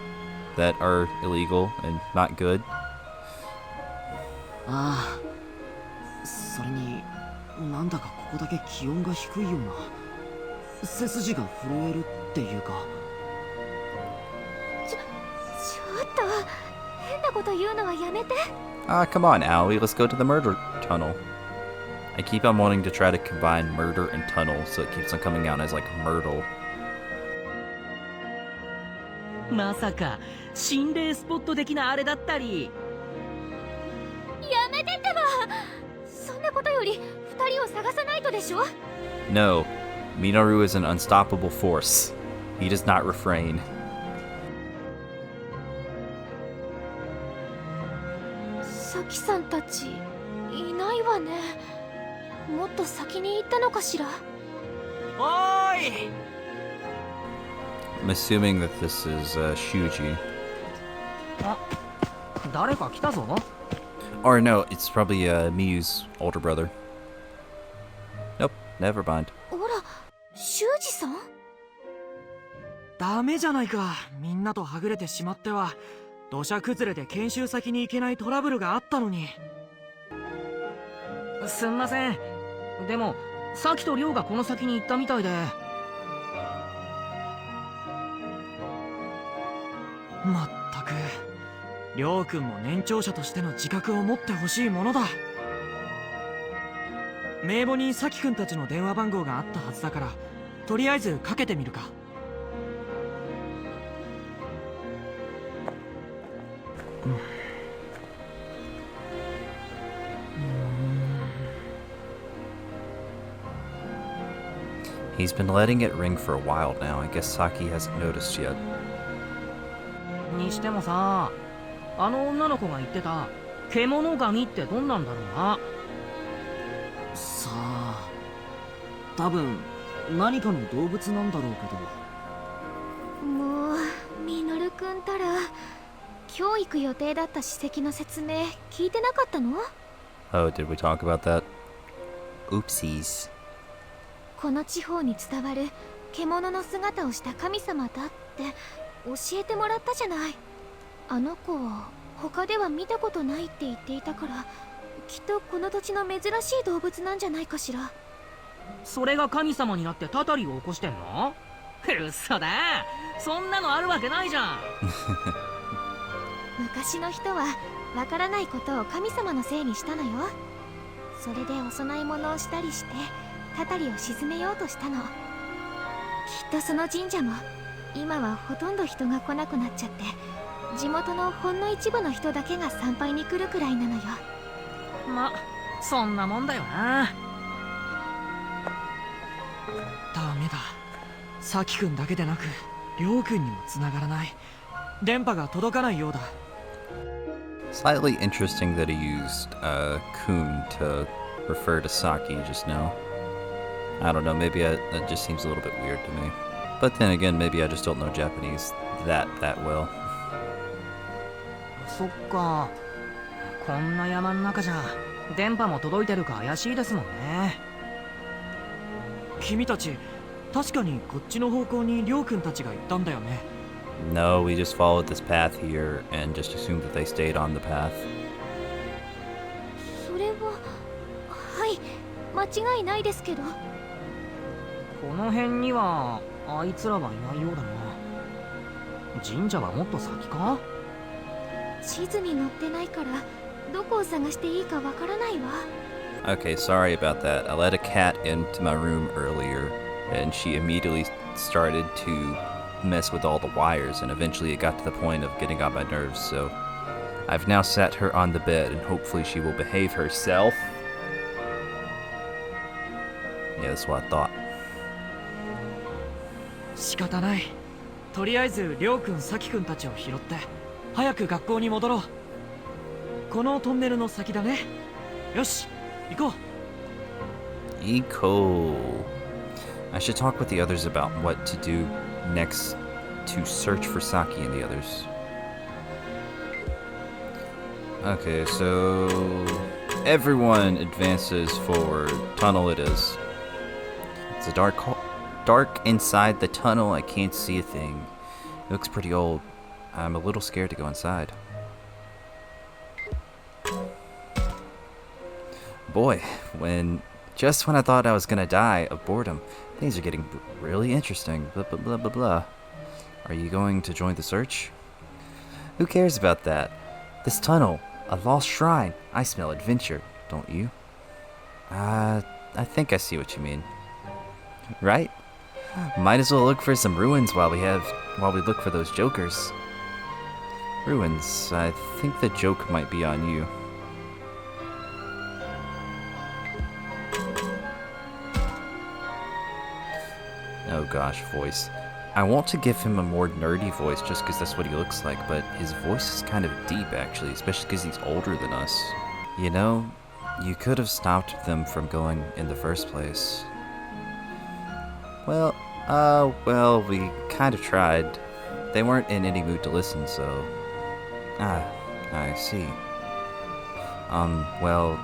S1: that are illegal and not good.
S8: ああ、それになんだかここだけ気温が低いような、背筋が震えるっていうか。
S3: ちょっと変なこと言うのはやめて。
S1: Come on, Aoi, let's go to the murder tunnel. I keep on wanting to try to combine murder and tunnel, so it keeps on coming out as like Myrtle.
S6: まさか心霊スポット的なあれだったり。
S3: やめてってば。そんなことより二人を探さないとでしょ。
S1: No, Minoru is an unstoppable force. He does not refrain.
S3: サキさんたちいないわね。もっと先に行ったのかしら。
S6: おーい。
S1: I'm assuming that this is Shuuji.
S6: あ、誰か来たぞ。
S1: Or no, it's probably Miu's older brother. Nope, never mind.
S3: ほら、修二さん。
S6: ダメじゃないか。みんなとはぐれてしまっては土砂崩れで研修先に行けないトラブルがあったのに。すんません。でもサキとリョウがこの先に行ったみたいで。まったくリョウ君も年長者としての自覚を持ってほしいものだ。名簿にサキ君たちの電話番号があったはずだから、とりあえずかけてみるか。
S1: He's been letting it ring for a while now. I guess Saki hasn't noticed yet.
S6: にしてもさ、あの女の子が言ってた獣ってどんなんだろうな。
S8: さあ、多分何かの動物なんだろうけど。
S3: もうミノルくんたら今日行く予定だった史跡の説明聞いてなかったの？
S1: Oh, did we talk about that? Oopsies.
S3: この地方に伝わる獣の姿をした神様だって教えてもらったじゃない。あの子は他では見たことないって言っていたから、きっとこの土地の珍しい動物なんじゃないかしら。
S6: それが神様になってたたりを起こしてんの？嘘だ。そんなのあるわけないじゃん。
S3: 昔の人はわからないことを神様のせいにしたのよ。それでお供え物をしたりしてたたりを鎮めようとしたの。きっとその神社も今はほとんど人が来なくなっちゃって、地元のほんの一部の人だけが参拝に来るくらいなのよ。
S6: ま、そんなもんだよな。ダメだ。サキ君だけでなくリョウ君にも繋がらない。電波が届かないようだ。
S1: Slightly interesting that he used Kun to refer to Saki just now. I don't know, maybe that just seems a little bit weird to me. But then again, maybe I just don't know Japanese that well.
S6: そっか。こんな山の中じゃ電波も届いてるか怪しいですもんね。君たち確かにこっちの方向にリョウ君たちが行ったんだよね。
S1: No, we just followed this path here and just assumed that they stayed on the path.
S3: それははい間違いないですけど。
S6: この辺にはあいつらはいないようだな。神社はもっと先か？
S3: 地図に載ってないからどこを探していいかわからないわ。
S1: Okay, sorry about that. I let a cat into my room earlier and she immediately started to mess with all the wires, and eventually it got to the point of getting on my nerves, so I've now sat her on the bed and hopefully she will behave herself. Yeah, that's what I thought.
S6: 仕方ない。とりあえずリョウ君、サキ君たちを拾って早く学校に戻ろう。このトンネルの先だね。よし、行こう。
S1: Eco. I should talk with the others about what to do next to search for Saki and the others. Okay, so Everyone advances forward. Tunnel it is. It's a dark inside the tunnel. I can't see a thing. It looks pretty old. I'm a little scared to go inside. Boy, just when I thought I was gonna die of boredom, things are getting really interesting. Blah blah blah blah blah. Are you going to join the search? Who cares about that? This tunnel, a lost shrine. I smell adventure, don't you? I think I see what you mean. Right? Might as well look for some ruins while we look for those jokers. Ruins. I think the joke might be on you. Oh gosh, voice. I want to give him a more nerdy voice just because that's what he looks like, but his voice is kind of deep actually, especially because he's older than us. You know, you could have stopped them from going in the first place. Well, we kind of tried. They weren't in any mood to listen, so... I see. Well,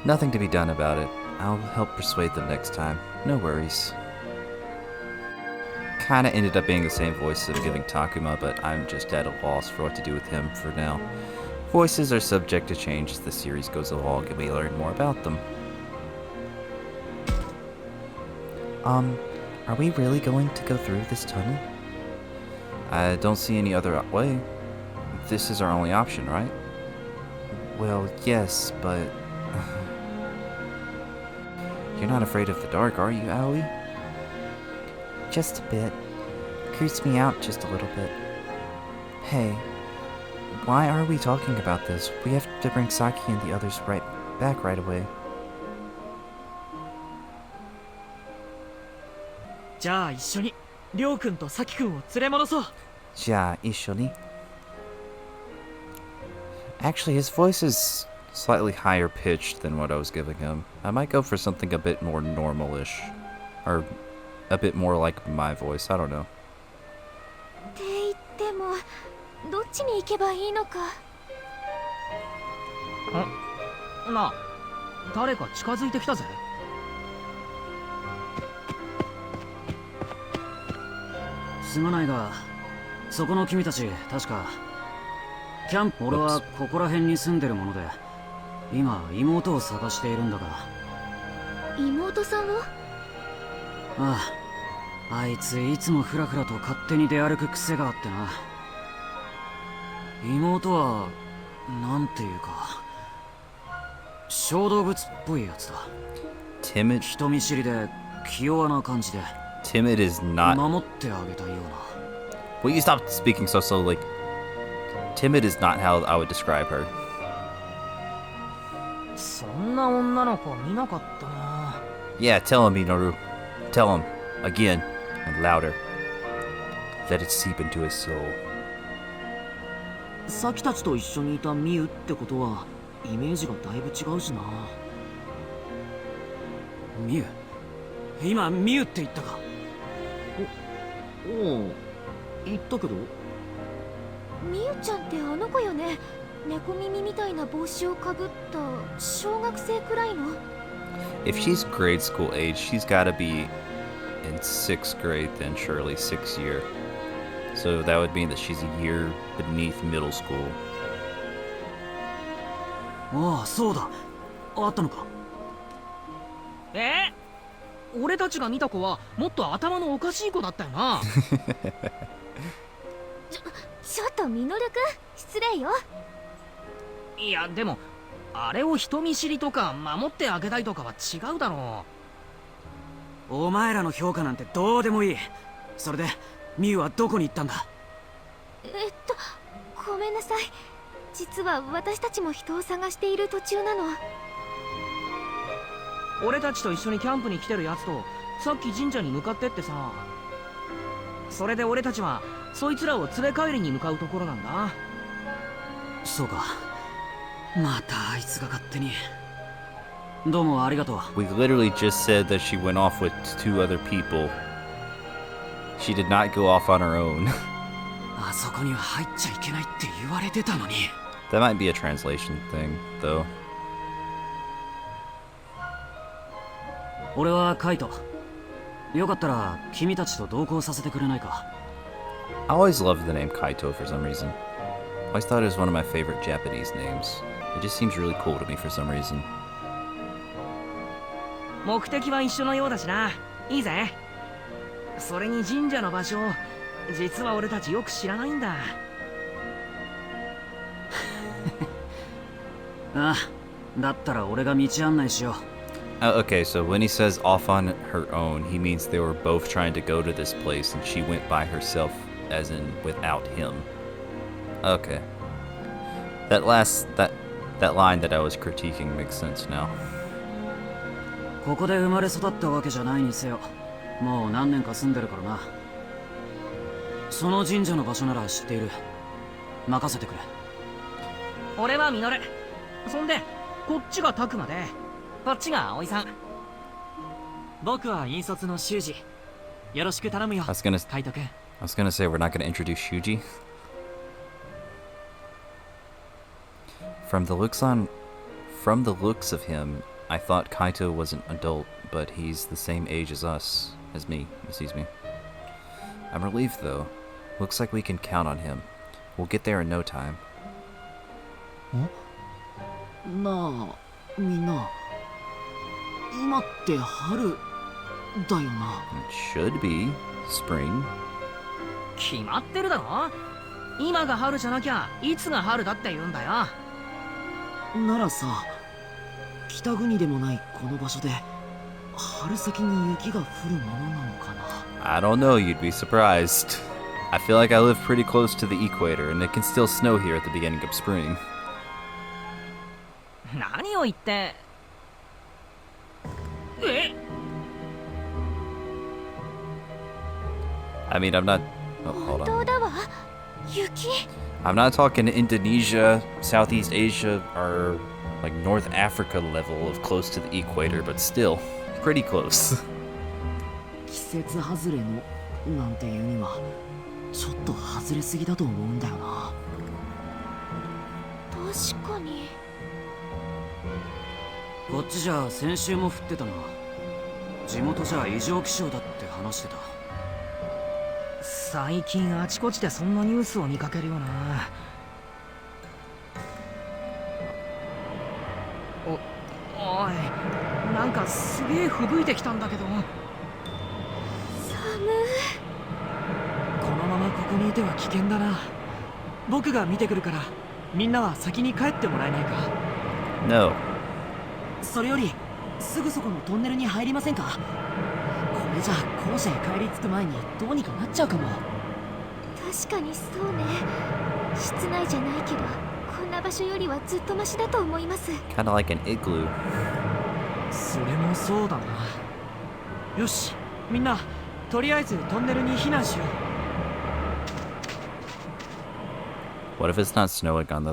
S1: nothing to be done about it. I'll help persuade them next time. No worries. Kinda ended up being the same voice as I'm giving Takuma, but I'm just at a loss for what to do with him for now. Voices are subject to change as the series goes along and we learn more about them.
S7: Are we really going to go through this tunnel?
S1: I don't see any other way. This is our only option, right?
S7: Well, yes, but...
S1: You're not afraid of the dark, are you, Aoi?
S7: Just a bit. Creeps me out just a little bit. Hey, why are we talking about this? We have to bring Saki and the others back right away.
S6: じゃあ一緒にりょうくんとさきくんを連れ戻そう。
S7: じゃあ一緒に。
S1: Actually, his voice is slightly higher pitched than what I was giving him. I might go for something a bit more normal-ish. Or a bit more like my voice, I don't know.
S3: って言ってもどっちに行けばいいのか。
S6: なあ、誰か近づいてきたぜ。すまないが、そこの君たち確かキャンプ。俺はここら辺に住んでるもので、今妹を探しているんだが。
S3: 妹さんを？
S6: ああ、あいついつもフラフラと勝手に出歩く癖があってな。妹はなんていうか小動物っぽいやつだ。
S1: Timid?
S6: 人見知りで気弱な感じで。
S1: Timid is not...
S6: 守ってあげたいような。
S1: Will you stop speaking so slowly? Timid is not how I would describe her.
S6: そんな女の子見なかったな。
S1: Yeah, tell him, Minoru. Tell him. Again. And louder. Let it seep into his soul.
S6: サキたちと一緒にいたミウってことはイメージがだいぶ違うしな。ミウ？今ミウって言ったか？おお、言ったけど。
S3: みゆちゃんってあの子よね。猫耳みたいな帽子をかぶった小学生くらいの。
S1: If she's grade school age, she's gotta be in 6th grade, then surely 6th year. So that would mean that she's a year beneath middle school.
S6: ああ、そうだ。あったのか。俺たちが見た子はもっと頭のおかしい子だったよな。
S3: ちょっとミノルくん、失礼よ。
S6: いやでもあれを人見知りとか守ってあげたいとかは違うだろう。お前らの評価なんてどうでもいい。それでミュウはどこに行ったんだ？
S3: ごめんなさい。実は私たちも人を探している途中なの。
S6: 俺たちと一緒にキャンプに来てるやつとさっき神社に向かってってさ。それで俺たちはそいつらを連れ帰りに向かうところなんだ。そうか。またあいつが勝手に。どうもありがとう。
S1: We literally just said that she went off with 2 other people. She did not go off on her own.
S6: あそこには入っちゃいけないって言われてたのに。
S1: That might be a translation thing, though.
S6: 俺はカイト。よかったら君たちと同行させてくれないか。
S1: I always loved the name Kaito for some reason. I always thought it was one of my favorite Japanese names. It just seems really cool to me for some reason.
S6: 目的は一緒のようだしな。いいぜ。それに神社の場所、実は俺たちよく知らないんだ。ああ、だったら俺が道案内しよう。
S1: Okay, so when he says off on her own, he means they were both trying to go to this place and she went by herself, as in without him. Okay. That line that I was critiquing makes sense now.
S6: ここで生まれ育ったわけじゃないにせよ、もう何年か住んでるからな。その神社の場所なら知っている。任せてくれ。俺はミノル。そんでこっちがタクマで、こっちが葵さん。僕は引率の修二。よろしく頼むよ。
S1: I was gonna say we're not gonna introduce Shuuji. From the looks of him, I thought Kaito was an adult, but he's the same age as me. I'm relieved though. Looks like we can count on him. We'll get there in no time.
S6: なあ、みんな。今って春だよな。
S1: It should be spring.
S6: 決まってるだろ。今が春じゃなきゃいつが春だって言うんだよ。ならさ、北国でもないこの場所で春先に雪が降るものなのかな。
S1: I don't know, you'd be surprised. I feel like I live pretty close to the equator, and it can still snow here at the beginning of spring.
S6: 何を言って。
S1: I mean, I'm not... Oh, hold on.
S3: 本当だわ。雪。
S1: I'm not talking Indonesia, Southeast Asia, or like North Africa level of close to the equator, but still, pretty close.
S6: 季節外れのなんていうにはちょっと外れすぎだと思うんだよな。
S3: 確かに。
S6: こっちじゃ先週も降ってたな。地元じゃ異常気象だって話してた。最近あちこちでそんなニュースを見かけるよな。おい、なんかすげえ吹雪いてきたんだけど。寒い。このままここにいては危険だな。僕が見てくるからみんなは先に帰ってもらえないか。
S1: No.
S6: それよりすぐそこのトンネルに入りませんか。これじゃ校舎へ帰り着く前にどうにかなっちゃうかも。
S3: 確かにそうね。室内じゃないけどこんな場所よりはずっとマシだと思います。
S1: Kinda like an igloo.
S6: それもそうだな。よし、みんなとりあえずトンネルに避難しよう。
S1: What if it's not snowing on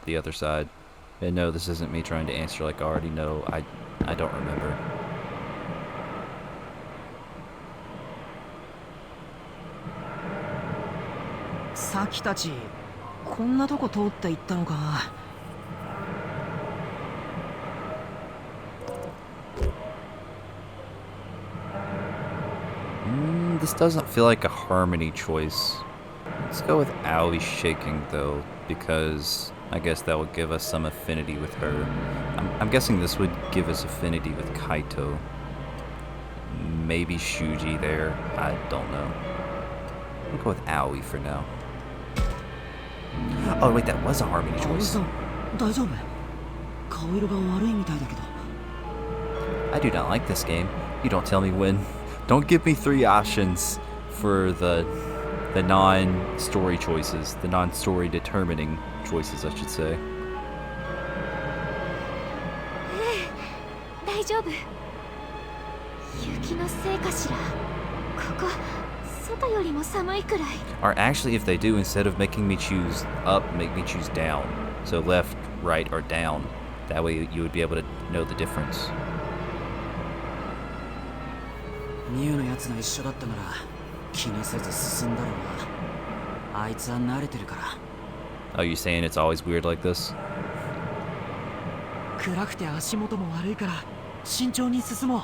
S1: the other side? And no, this isn't me trying to answer like I already know. I don't remember.
S6: さっきたちこんなとこ通って行ったのか。
S1: This doesn't feel like a harmony choice. Let's go with Aoi shaking though, because I guess that would give us some affinity with her. I'm guessing this would give us affinity with Kaito. Maybe Shuuji there. I don't know. We'll go with Aoi for now. Oh wait, that was a harmony choice.
S6: 大丈夫？顔色が悪いみたいだけど。
S1: I do not like this game. You don't tell me when. Don't give me 3 options for the non-story choices, the non-story determining choices, I should say.
S3: 大丈夫。雪のせいかしら。ここ外よりも寒いくらい。
S1: Or actually, if they do, instead of making me choose up, make me choose down. So left, right, or down. That way you would be able to know the difference.
S6: ミュウのやつが一緒だったなら気にせず進んだろうな。あいつは慣れてるから。
S1: Oh, you saying it's always weird like this?
S6: 暗くて足元も悪いから慎重に進もう。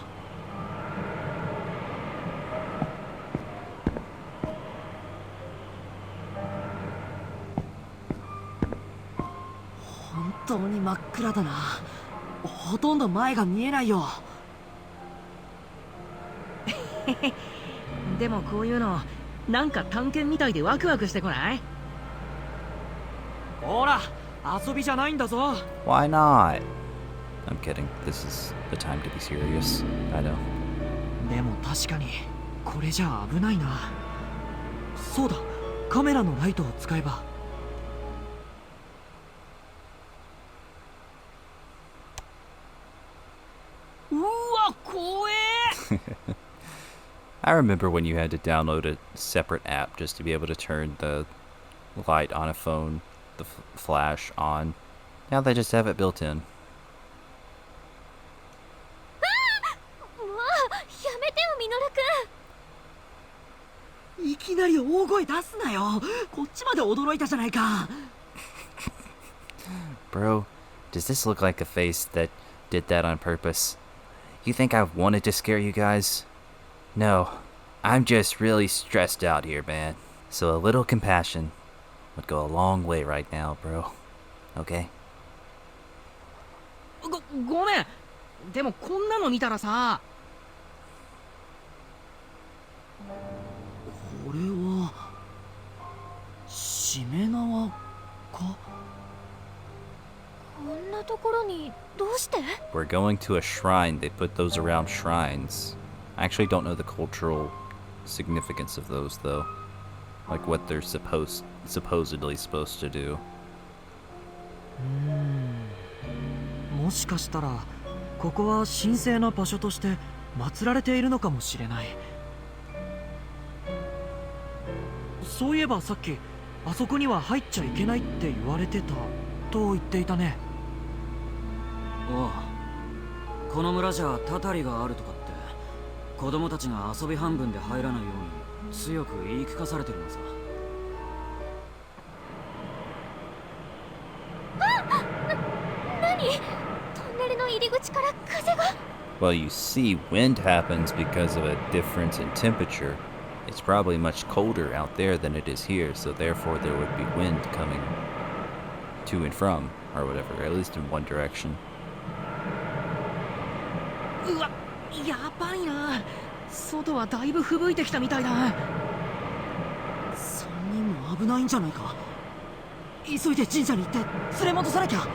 S6: 当に真っ暗だな。ほとんど前が見えないよ。でもこういうのなんか探検みたいでワクワクしてこない？ほら、遊びじゃないんだぞ。
S1: Why not? I'm kidding. This is the time to be serious. I know.
S6: でも確かにこれじゃ危ないな。そうだ、カメラのライトを使えば。うわ、怖え。
S1: I remember when you had to download a separate app just to be able to turn the light on a phone, the flash on. Now they just have it built in.
S3: もうやめてよミノル君。
S6: いきなり大声出すなよ。こっちまで驚いたじゃないか。
S1: Bro, does this look like a face that did that on purpose? You think I wanted to scare you guys? No, I'm just really stressed out here, man. So a little compassion would go a long way right now, bro. Okay?
S6: ごめん。でもこんなの見たらさ。これはしめ縄か？
S3: こんなところにどうして？
S1: We're going to a shrine. They put those around shrines. I actually don't know the cultural significance of those, though. Like what they're supposedly supposed to do.
S6: もしかしたらここは神聖な場所として祀られているのかもしれない。そういえばさっきあそこには入っちゃいけないって言われてたと言っていたね。
S9: おう、この村じゃたたりがあるとかって子供たちが遊び半分で入らないように強く言い聞かされてるのさ。
S3: 何？トンネルの入り口から風が。
S1: Well, you see, wind happens because of a difference in temperature. It's probably much colder out there than it is here, so therefore there would be wind coming to and from, or whatever, at least in one direction.
S6: うわ、やばいな。外はだいぶ吹雪いてきたみたいだ。3人も危ないんじゃないか。急いで神社に行って連れ戻さなきゃ。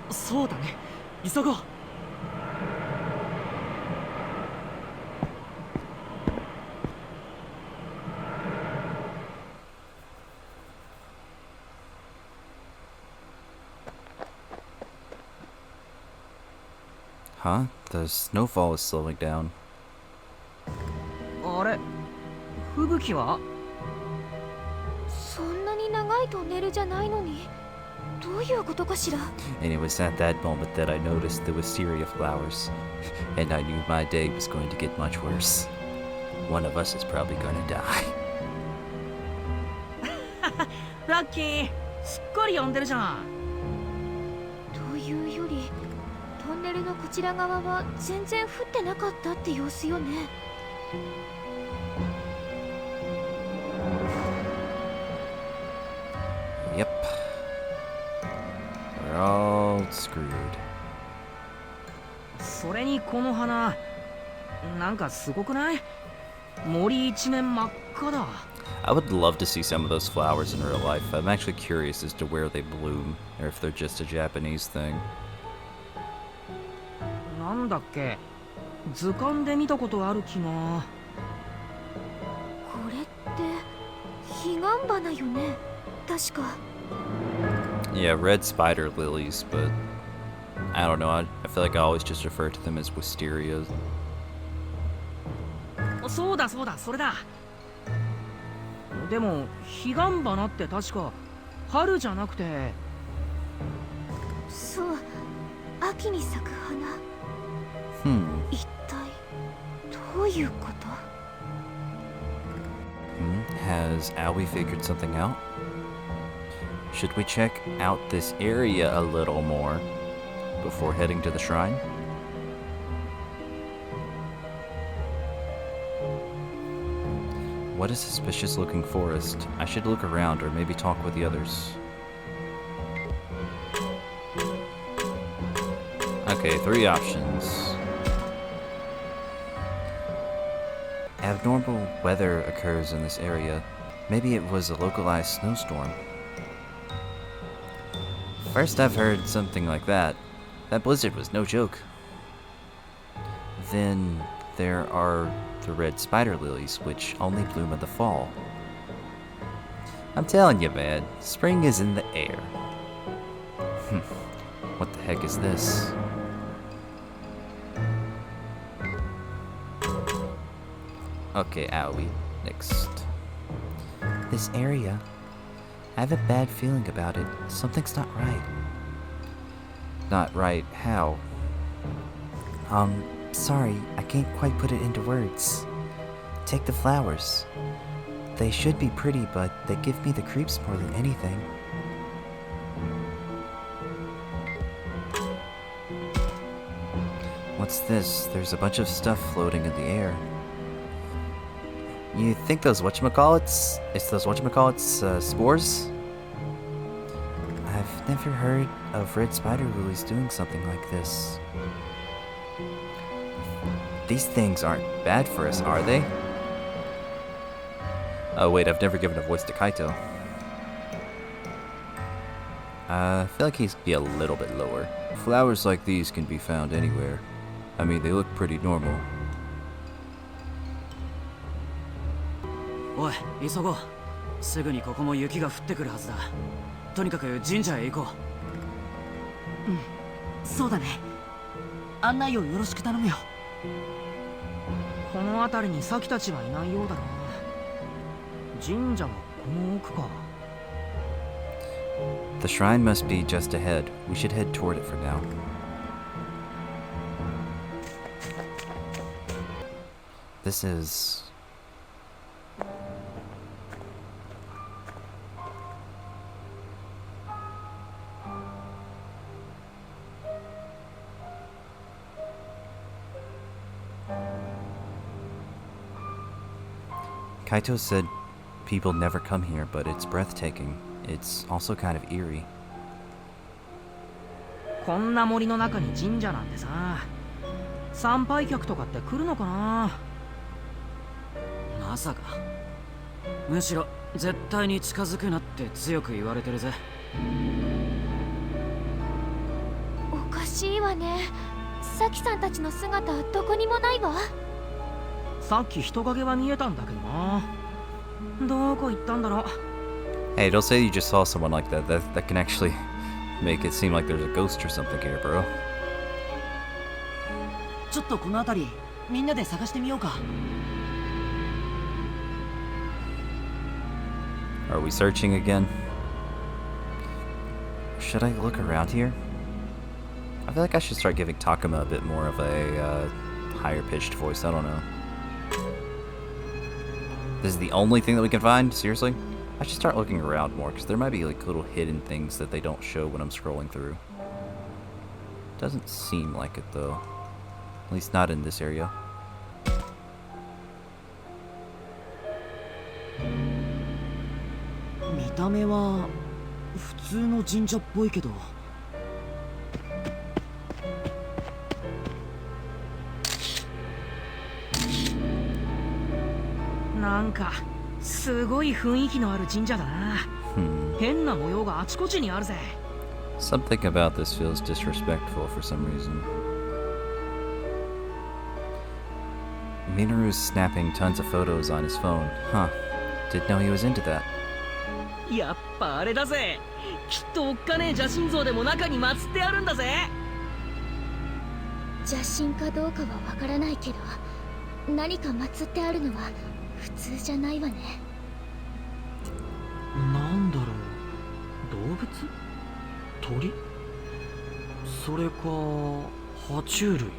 S6: そうだね、急ごう。
S1: Huh? The snowfall is slowing down.
S6: あれ、吹雪は？
S3: そんなに長いトンネルじゃないのに、どういうことかしら。
S1: And it was at that moment that I noticed the wisteria flowers, and I knew my day was going to get much worse. One of us is probably gonna die.
S6: ラッキー、すっかり呼んでるじゃん。
S3: というより、トンネルのこちら側は全然降ってなかったって様子よね。
S1: Yep. We're all screwed.
S6: それにこの花、なんかすごくない？森一面真っ赤だ。
S1: I would love to see some of those flowers in real life. I'm actually curious as to where they bloom, or if they're just a Japanese thing.
S6: なんだっけ、図鑑で見たことある気が。
S3: これって彼岸花よね、確か。
S1: Yeah, red spider lilies, but I don't know. I feel like I always just refer to them as wisterias.
S6: そうだそうだ、それだ。でも彼岸花って確か春じゃなくて。
S3: そう、秋に咲く花。一体どういうこと？
S1: Has Aoi figured something out? Should we check out this area a little more before heading to the shrine? What a suspicious looking forest. I should look around or maybe talk with the others. Okay, 3 options. Abnormal weather occurs in this area. Maybe it was a localized snowstorm. First I've heard something like that. That blizzard was no joke. Then there are the red spider lilies, which only bloom in the fall. I'm telling you, man, spring is in the air. What the heck is this? Okay, Aoi, next.
S7: This area, I have a bad feeling about it. Something's not right.
S1: Not right, how?
S7: Sorry, I can't quite put it into words. Take the flowers. They should be pretty, but they give me the creeps more than anything.
S1: What's this? There's a bunch of stuff floating in the air. You think those whatchamacallits? It's those whatchamacallits, spores?
S7: I've never heard of red spider lilies doing something like this.
S1: These things aren't bad for us, are they? Oh wait, I've never given a voice to Kaito. I feel like he's be a little bit lower. Flowers like these can be found anywhere. I mean, they look pretty normal.
S9: おい、急ごう。すぐにここも雪が降ってくるはずだ。とにかく神社へ行こう。うん、そうだね。案内をよろしく頼むよ。
S6: この辺りにサキたちはいないようだな。神社はこの奥か。
S1: The shrine must be just ahead. We should head toward it for now. This is... Kaito said people never come here, but it's breathtaking. It's also kind of eerie.
S6: こんな森の中に神社なんてさ、参拝客とかって来るのかな。
S9: まさか。むしろ絶対に近づくなって強く言われてるぜ。
S3: おかしいわね。サキさんたちの姿どこにもないわ。
S6: さっき人影は見えたんだけどな。どこ行ったんだろう。
S1: Hey, don't say you just saw someone like that. That can actually make it seem like there's a ghost or something here, bro.
S8: ちょっとこの辺りみんなで探してみようか。
S1: Are we searching again? Should I look around here? I feel like I should start giving Takuma a bit more of a higher pitched voice. I don't know. This is the only thing that we can find? Seriously? I should start looking around more, because there might be like little hidden things that they don't show when I'm scrolling through. Doesn't seem like it though. At least not in this area.
S8: 見た目は普通の神社っぽいけど。
S6: なんかすごい雰囲気のある神社だな。変な模様があちこちにあるぜ。
S1: Something about this feels disrespectful for some reason. Minoru's snapping tons of photos on his phone. Huh. Didn't know he was into that.
S6: やっぱあれだぜ。きっとおっかねえ邪神像でも中に祀ってあるんだぜ。
S3: 邪神かどうかはわからないけど、何か祀ってあるのは普通じゃないわね。
S6: なんだろう。動物？鳥？それか爬虫類。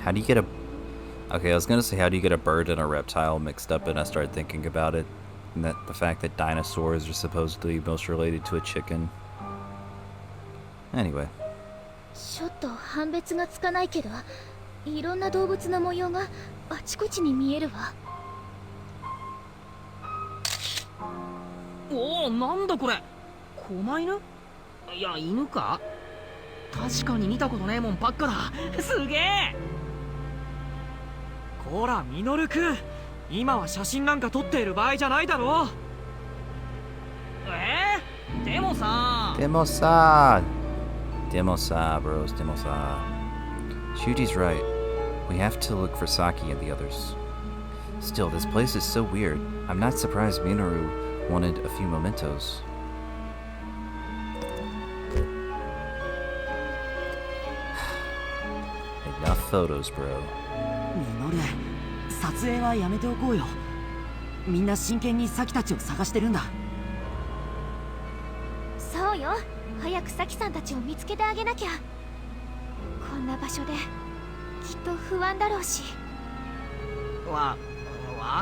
S1: How do you get a... Okay, I was gonna say how do you get a bird and a reptile mixed up, and I started thinking about it. And that the fact that dinosaurs are supposedly most related to a chicken. Anyway.
S3: ちょっと判別がつかないけど、いろんな動物の模様があちこちに見えるわ。
S6: おお、なんだこれ。狛犬？いや、犬か？確かに見たことねえもんばっかだ。すげえ。こらミノルくん、今は写真なんか撮っている場合じゃないだろ。でもさ
S1: Demosa, bros, Demosa. Shuji's right. We have to look for Saki and the others. Still, this place is so weird. I'm not surprised Minoru wanted a few mementos. Enough photos, bro.
S9: ミノル、撮影はやめておこうよ。みんな真剣にサキたちを探してるんだ。
S3: そうよ、早くサキさんたちを見つけてあげなきゃ。こんな場所できっと不安だろうし。
S6: わ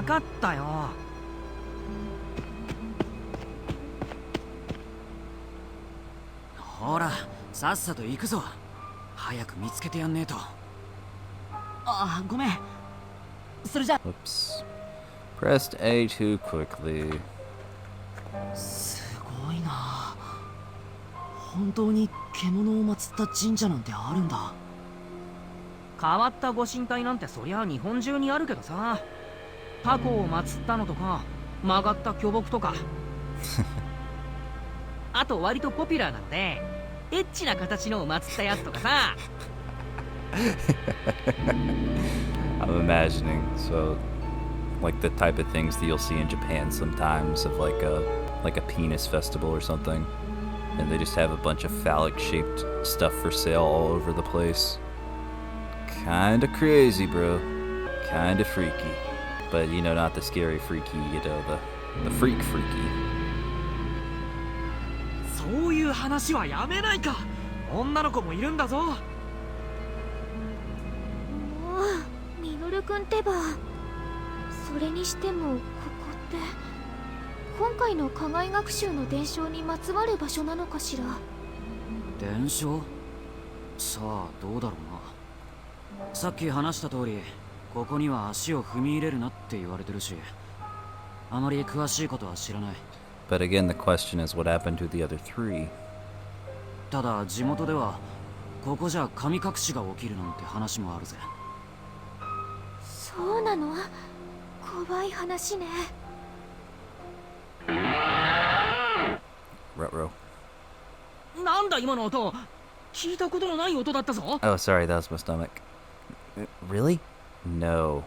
S6: かったよ。
S9: ほら、さっさと行くぞ。早く見つけてやんねえと。あ、ごめん。それじゃ。
S1: Oops. Pressed A too quickly.
S9: すごいな。本当に獣を祀った神社なんてあるんだ。
S6: 変わったご神体なんてそりゃ日本中にあるけどさ、タコを祀ったのとか曲がった巨木とかあと割とポピュラーなのでエッチな形のを祀ったやつとかさ
S1: I'm imagining, so like the type of things that you'll see in Japan sometimes of like a penis festival or something, and they just have a bunch of phallic shaped stuff for sale all over the place. Kinda crazy, bro. Kinda freaky. But you know, not the scary freaky, you know, the freak freaky.
S6: そういう話はやめないか。女の子もいるんだぞ。
S3: もうミノルくんってば。それにしてもここって今回の課外学習の伝承にまつわる場所なのかしら。
S9: 伝承？さあどうだろうな。さっき話した通り、ここには足を踏み入れるなって言われてるし、あまり詳しいことは知らない。
S1: But again, the question is, what happened to the other three?
S9: ただ地元ではここじゃ神隠しが起きるなんて話もあるぜ。
S3: そうなの？怖い話ね。
S1: Ruh-roh.
S6: なんだ今の音。聞いたことのない音だったぞ。
S1: Oh, sorry, that was my stomach. Really? No.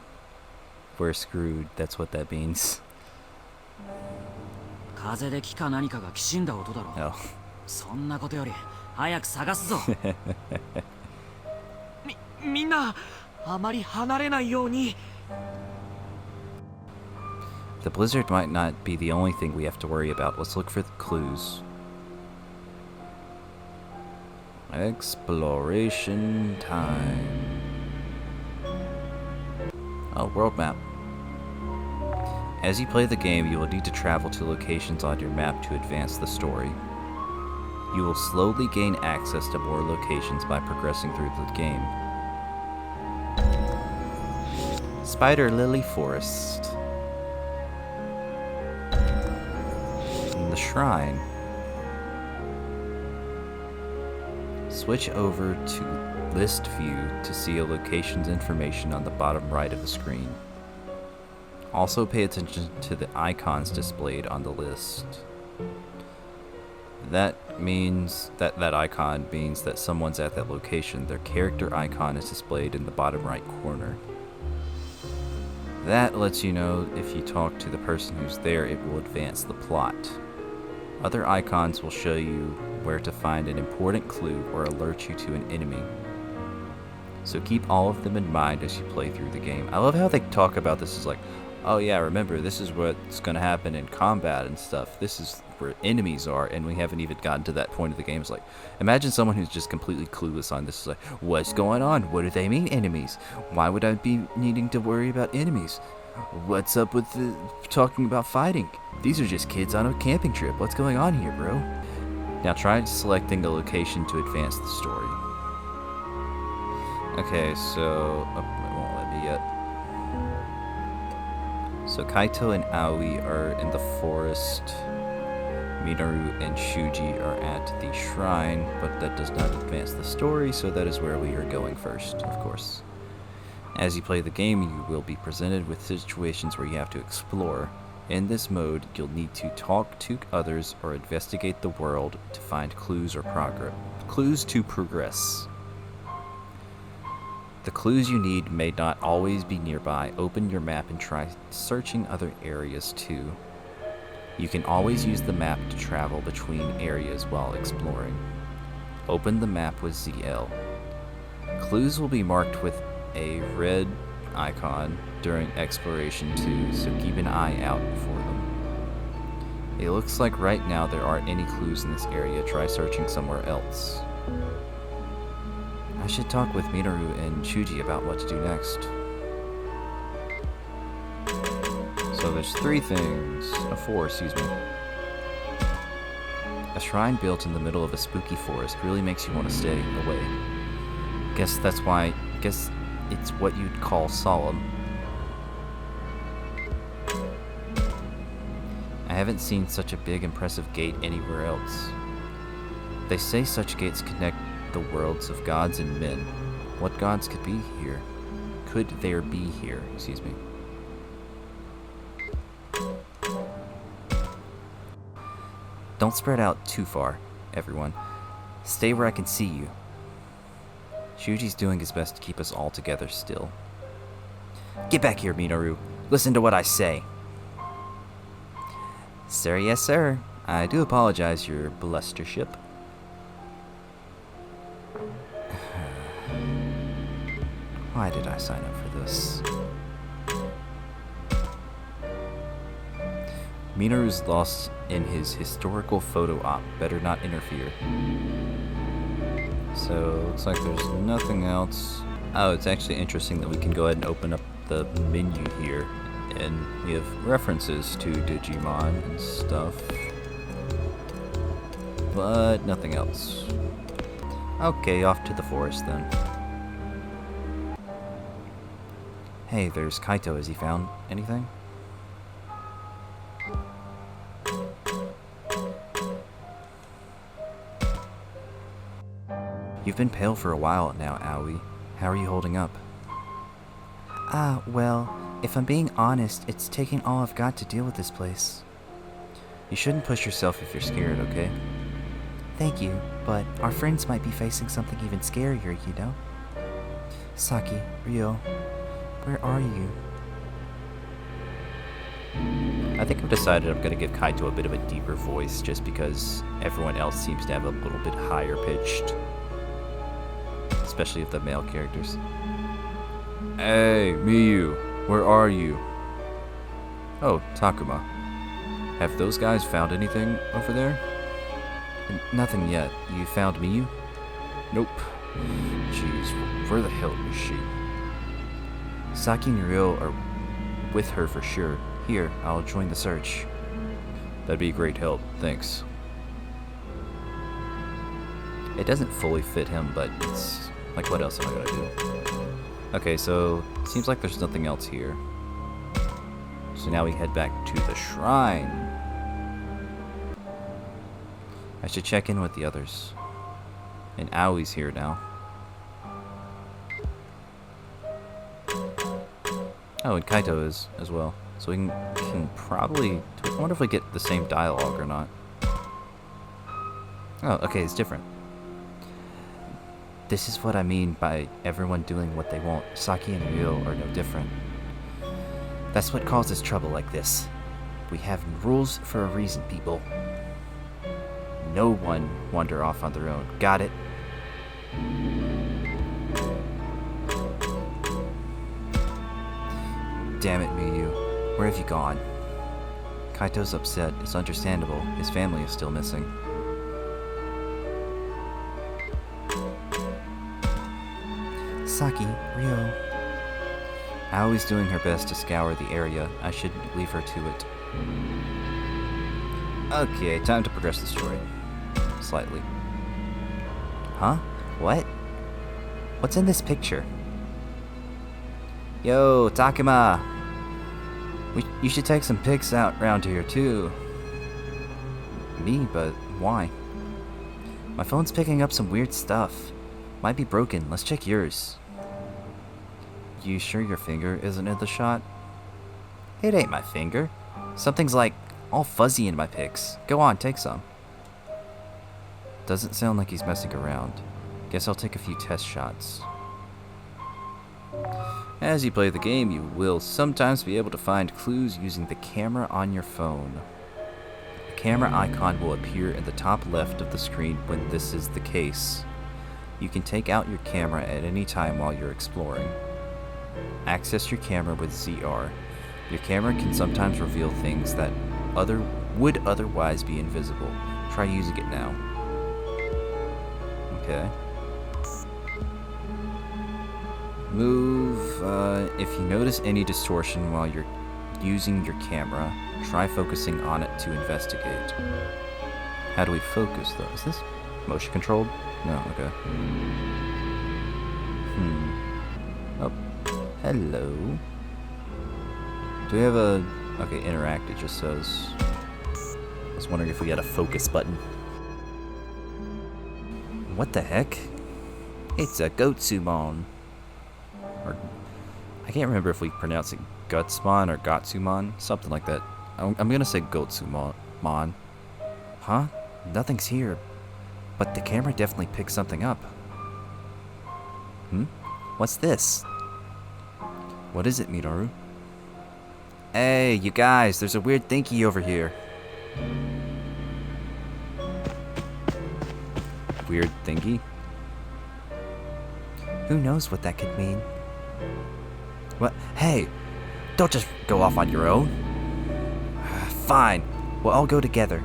S1: We're screwed. That's what that means.
S9: 風で木か何かがきしんだ音だろう。
S1: No.
S9: そんなことより早く探すぞ。
S6: みんなあまり離れないように。
S1: The blizzard might not be the only thing we have to worry about. Let's look for the clues. Exploration time. Oh, world map. As you play the game, you will need to travel to locations on your map to advance the story. You will slowly gain access to more locations by progressing through the game. Spider Lily Forest. And the shrine. Switch over to List View to see a location's information on the bottom right of the screen. Also pay attention to the icons displayed on the list. That icon means that someone's at that location. Their character icon is displayed in the bottom right corner. That lets you know if you talk to the person who's there, it will advance the plot. Other icons will show you where to find an important clue or alert you to an enemy. So keep all of them in mind as you play through the game. I love how they talk about this as like, oh yeah, remember, this is what's going to happen in combat and stuff. This is where enemies are, and we haven't even gotten to that point of the game. It's like, imagine someone who's just completely clueless on this. Is like, what's going on? What do they mean, enemies? Why would I be needing to worry about enemies? What's up with the talking about fighting? These are just kids on a camping trip. What's going on here, bro? Now try selecting a location to advance the story. Okay, so... Oh, it won't let me yet. So Kaito and Aoi are in the forest. Minoru and Shuuji are at the shrine, but that does not advance the story, so that is where we are going first, of course. As you play the game, you will be presented with situations where you have to explore. In this mode, you'll need to talk to others or investigate the world to find clues to progress. The clues you need may not always be nearby. Open your map and try searching other areas too. You can always use the map to travel between areas while exploring. Open the map with ZL. Clues will be marked with a red icon during exploration too, so keep an eye out for them. It looks like right now there aren't any clues in this area. Try searching somewhere else. I should talk with Minoru and Shuuji about what to do next. So there's four, excuse me. A shrine built in the middle of a spooky forest really makes you want to stay away. Guess it's what you'd call solemn. I haven't seen such a big, impressive gate anywhere else. They say such gates connect the worlds of gods and men. What gods could be here? Could there be here? Excuse me. Don't spread out too far, everyone. Stay where I can see you. Shuji's doing his best to keep us all together still. Get back here, Minoru. Listen to what I say. Sir, yes, sir. I do apologize, your blustership. Why did I sign up for this? Minoru's lost in his historical photo op. Better not interfere. So, looks like there's nothing else. Oh, it's actually interesting that we can go ahead and open up the menu here. And we have references to Digimon and stuff. But nothing else. Okay, off to the forest then. Hey, there's Kaito. Has he found anything? You've been pale for a while now, Aoi. How are you holding up?
S7: Well, if I'm being honest, it's taking all I've got to deal with this place.
S1: You shouldn't push yourself if you're scared, okay?
S7: Thank you, but our friends might be facing something even scarier, you know? Saki, Ryo, where are you?
S1: I think I've decided I'm going to give Kaito a bit of a deeper voice just because everyone else seems to have a little bit higher pitched. Especially of the male characters. Hey, Miu, where are you? Oh, Takuma. Have those guys found anything over there? Nothing yet. You found Miu? Nope. Jeez, where the hell is she? Saki and Ryo are with her for sure. Here, I'll join the search. That'd be a great help, thanks. It doesn't fully fit him, but it's like, what else am I gonna do? Okay, so it seems like there's nothing else here. So now we head back to the shrine. I should check in with the others. And Aoi's here now. Oh, and Kaito is as well. So we can probably... I wonder if we get the same dialogue or not. Oh, okay, it's different. This is what I mean by everyone doing what they want. Saki and Ryo are no different. That's what causes trouble like this. We have rules for a reason, people. No one wander off on their own. Got it? Damn it, Miu. Where have you gone? Kaito's upset. It's understandable. His family is still missing.
S7: Saki, Ryo.
S1: Aoi's doing her best to scour the area. I should leave her to it. Okay, time to progress the story. Slightly.
S7: Huh? What? What's in this picture?
S1: Yo, Takuma! You should take some pics out around here, too. me, but why? My phone's picking up some weird stuff. Might be broken. Let's check yours. You sure your finger isn't in the shot? It ain't my finger. Something's like all fuzzy in my pics. Go on, take some. Doesn't sound like he's messing around. Guess I'll take a few test shots. As you play the game, you will sometimes be able to find clues using the camera on your phone. A camera icon will appear in the top left of the screen when this is the case. You can take out your camera at any time while you're exploring. Access your camera with ZR. Your camera can sometimes reveal things that would otherwise be invisible. Try using it now. Okay. Move, if you notice any distortion while you're using your camera, try focusing on it to investigate. How do we focus though? Is this motion controlled? No, okay. Oh, hello. Do we have a... Okay, interact, it just says... I was wondering if we had a focus button. What the heck? It's a Gotsumon. Or... I can't remember if we pronounce it Gutsmon or Gotsumon. Something like that. I'm gonna say Gotsumon. Huh? Nothing's here. But the camera definitely picked something up. What's this? What is it, Minoru? Hey, you guys, there's a weird thingy over here. Weird thingy?
S7: Who knows what that could mean?
S1: What? Hey, don't just go off on your own. Fine, we'll all go together.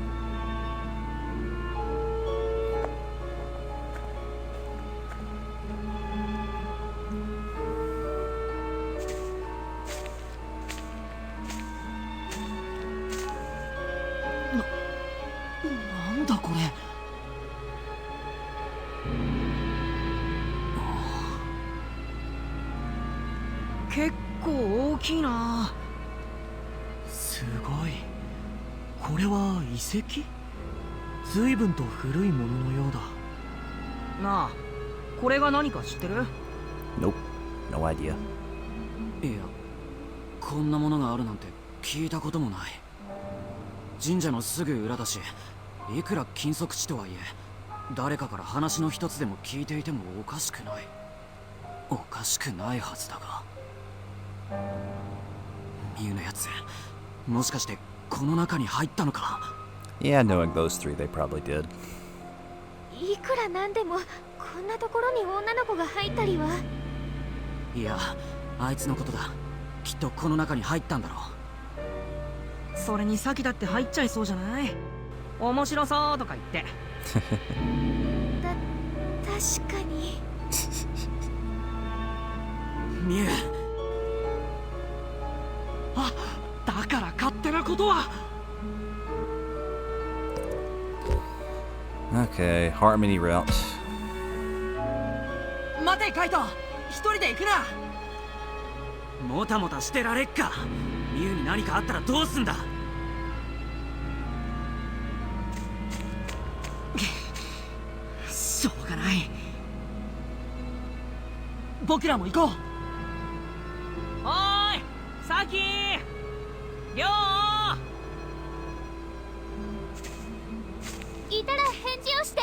S1: Nope, no idea.
S9: いや、こんなものがあるなんて聞いたこともない。神社のすぐ裏だし、いくら禁足地とはいえ、誰かから話の一つでも聞いていてもおかしくない。おかしくないはずだが。ミュウのやつ、もしかしてこの中に入ったのか？
S1: Yeah, knowing those three, they probably did.
S3: いくらなんでもこんなところに女の子が入ったりは。
S9: いや、あいつのことだ。きっとこの中に入ったんだろう。
S6: それにサキだって入っちゃいそうじゃない？面白そうとか言って。
S3: 確かに。
S6: ミュウ。あ、だから勝手なことは。
S1: Okay, Harmony route.
S6: 待てカイト、一人で行くな。
S9: もたもたしてられっか。ミュウに何かあったらどうすんだ。
S6: しょうがない。僕らも行こう。おーい、サキ、リョウ。
S3: いたら返事をして。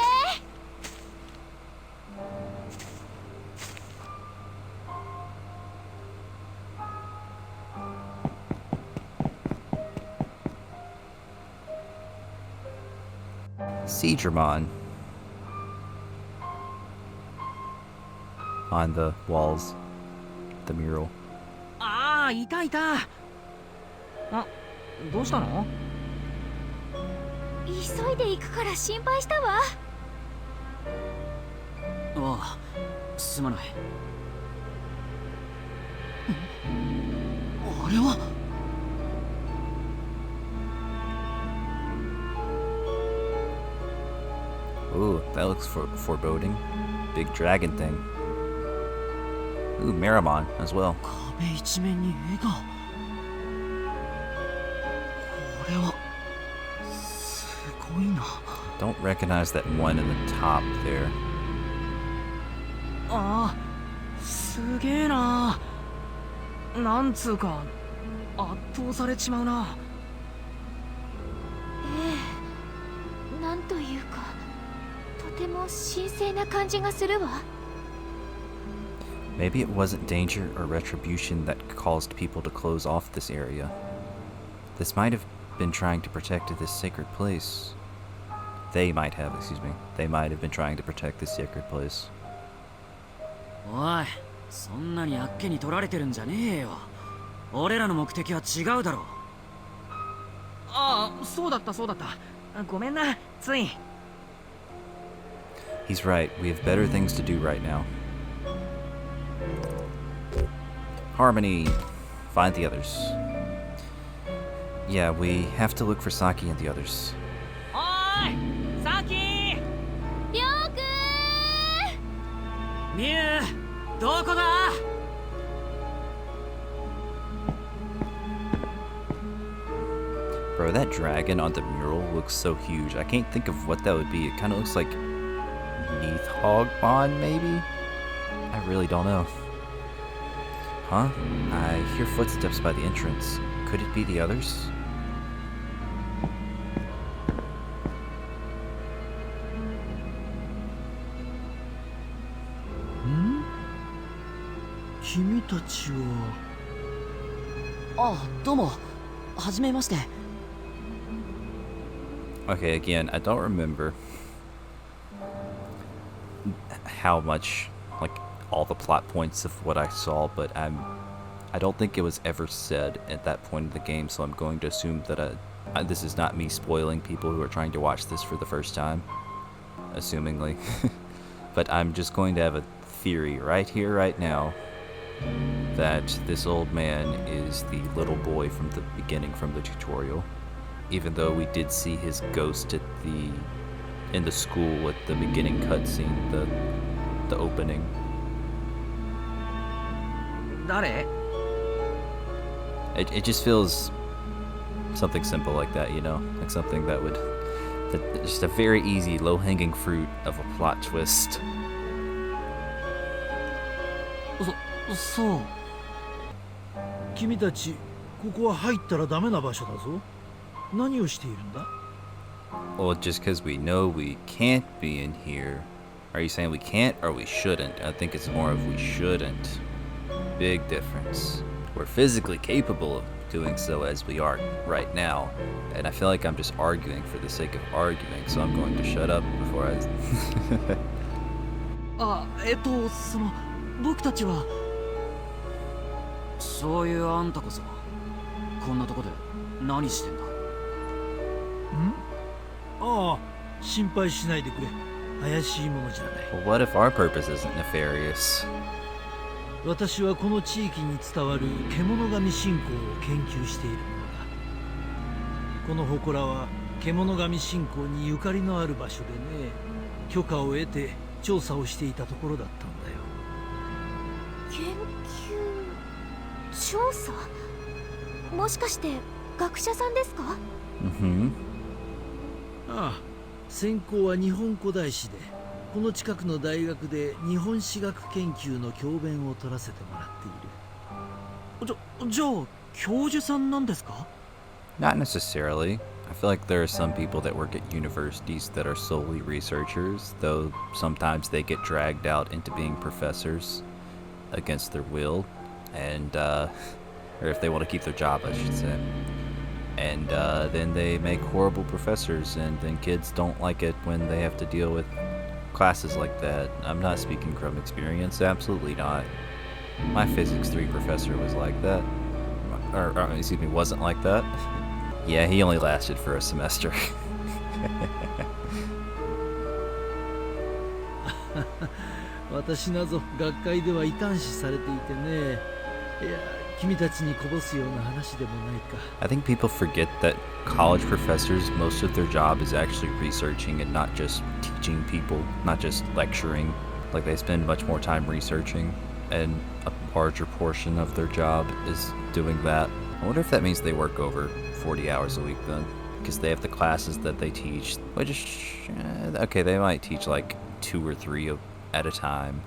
S1: Dracmon on the walls, the mural.
S6: ああ、いたいた。あ、どうしたの？
S3: 急いで行くから心配したわ。
S9: ああ、すまない。
S6: あれは。
S1: Ooh, that looks foreboding. Big dragon thing. Ooh, Meramon as well.
S6: 壁一面に絵が。これはすごごいな。
S1: Don't recognize that one in the top there.
S6: ああ、すげえな。なんつうか圧倒されちまうな。
S3: ええ、なんというかとても神聖な感じがするわ。
S1: Maybe it wasn't danger or retribution that caused people to close off this area. This might have been trying to protect this sacred place. They might have been trying to protect this sacred place.
S9: おい、そんなにあっけに取られてるんじゃねえよ。俺らの目的は違うだろう。
S6: ああ、そうだったそうだった。ごめんな、つい。
S1: He's right. We have better things to do right now. Harmony. Find the others. Yeah, we have to look for Saki and the others.
S6: おーい、サキー。
S3: りょうくん。
S9: ミュウ、どこだ？
S1: Bro, that dragon on the mural looks so huge. I can't think of what that would be. It kind of looks like Hyde, maybe? I really don't know. Huh? I hear footsteps by the entrance. Could it be the others?
S10: Hmm? 君たちは。
S6: あ、どうも。はじめまして。
S1: Okay, again, I don't remember how much, like, all the plot points of what I saw, but I don't think it was ever said at that point in the game, so I'm going to assume that this is not me spoiling people who are trying to watch this for the first time, assumingly. But I'm just going to have a theory right here, right now, that this old man is the little boy from the beginning, from the tutorial. Even though we did see his ghost in the school at the beginning cutscene, the opening.
S6: 誰？
S1: It just feels something simple like that, you know, like something that just a very easy, low-hanging fruit of a plot twist.
S10: そう。君たち、ここは入ったらダメな場所だぞ。何をしているんだ？
S1: Well, just because we know we can't be in here. Are you saying we can't or we shouldn't? I think it's more of we shouldn't. Big difference. We're physically capable of doing so as we are right now. And I feel like I'm just arguing for the sake of arguing, so I'm going to shut up before I...
S6: あ、その、僕たちは。
S9: そういうあんたこそ、こんなとこで何してんだ？
S10: ああ、心配しないでくれ。怪しいものじゃない。
S1: Well, what if our purpose isn't nefarious?
S10: 私はこの地域に伝わる獣信仰を研究しているものだ。この祠は獣信仰にゆかりのある場所でね、許可を得て調査をしていたところだったんだよ。
S3: 研究調査？もしかして学者さんですか？
S1: Mm-hmm.
S10: ああ、専攻は日本古代史で、この近くの大学で日本史学研究の教鞭を取らせてもらっている。
S6: じゃあ教授さんなんですか？
S1: Not necessarily. I feel like there are some people that work at universities that are solely researchers, though sometimes they get dragged out into being professors against their will, and or if they want to keep their job, I should say. And then they make horrible professors, and then kids don't like it when they have to deal with classes like that. I'm not speaking from experience, absolutely not. My physics 3 professor was like that. Or excuse me, wasn't like that. Yeah, he only lasted for a semester.
S10: 私など学会では異端視されていてね。いや、君たちにこぼすような話でもないか。
S1: I think people forget that college professors, most of their job is actually researching and not just teaching people, not just lecturing. Like they spend much more time researching, and a larger portion of their job is doing that. I wonder if that means they work over 40 hours a week then. because they have the classes that they teach, which, okay, they might teach like 2 or 3 at a time,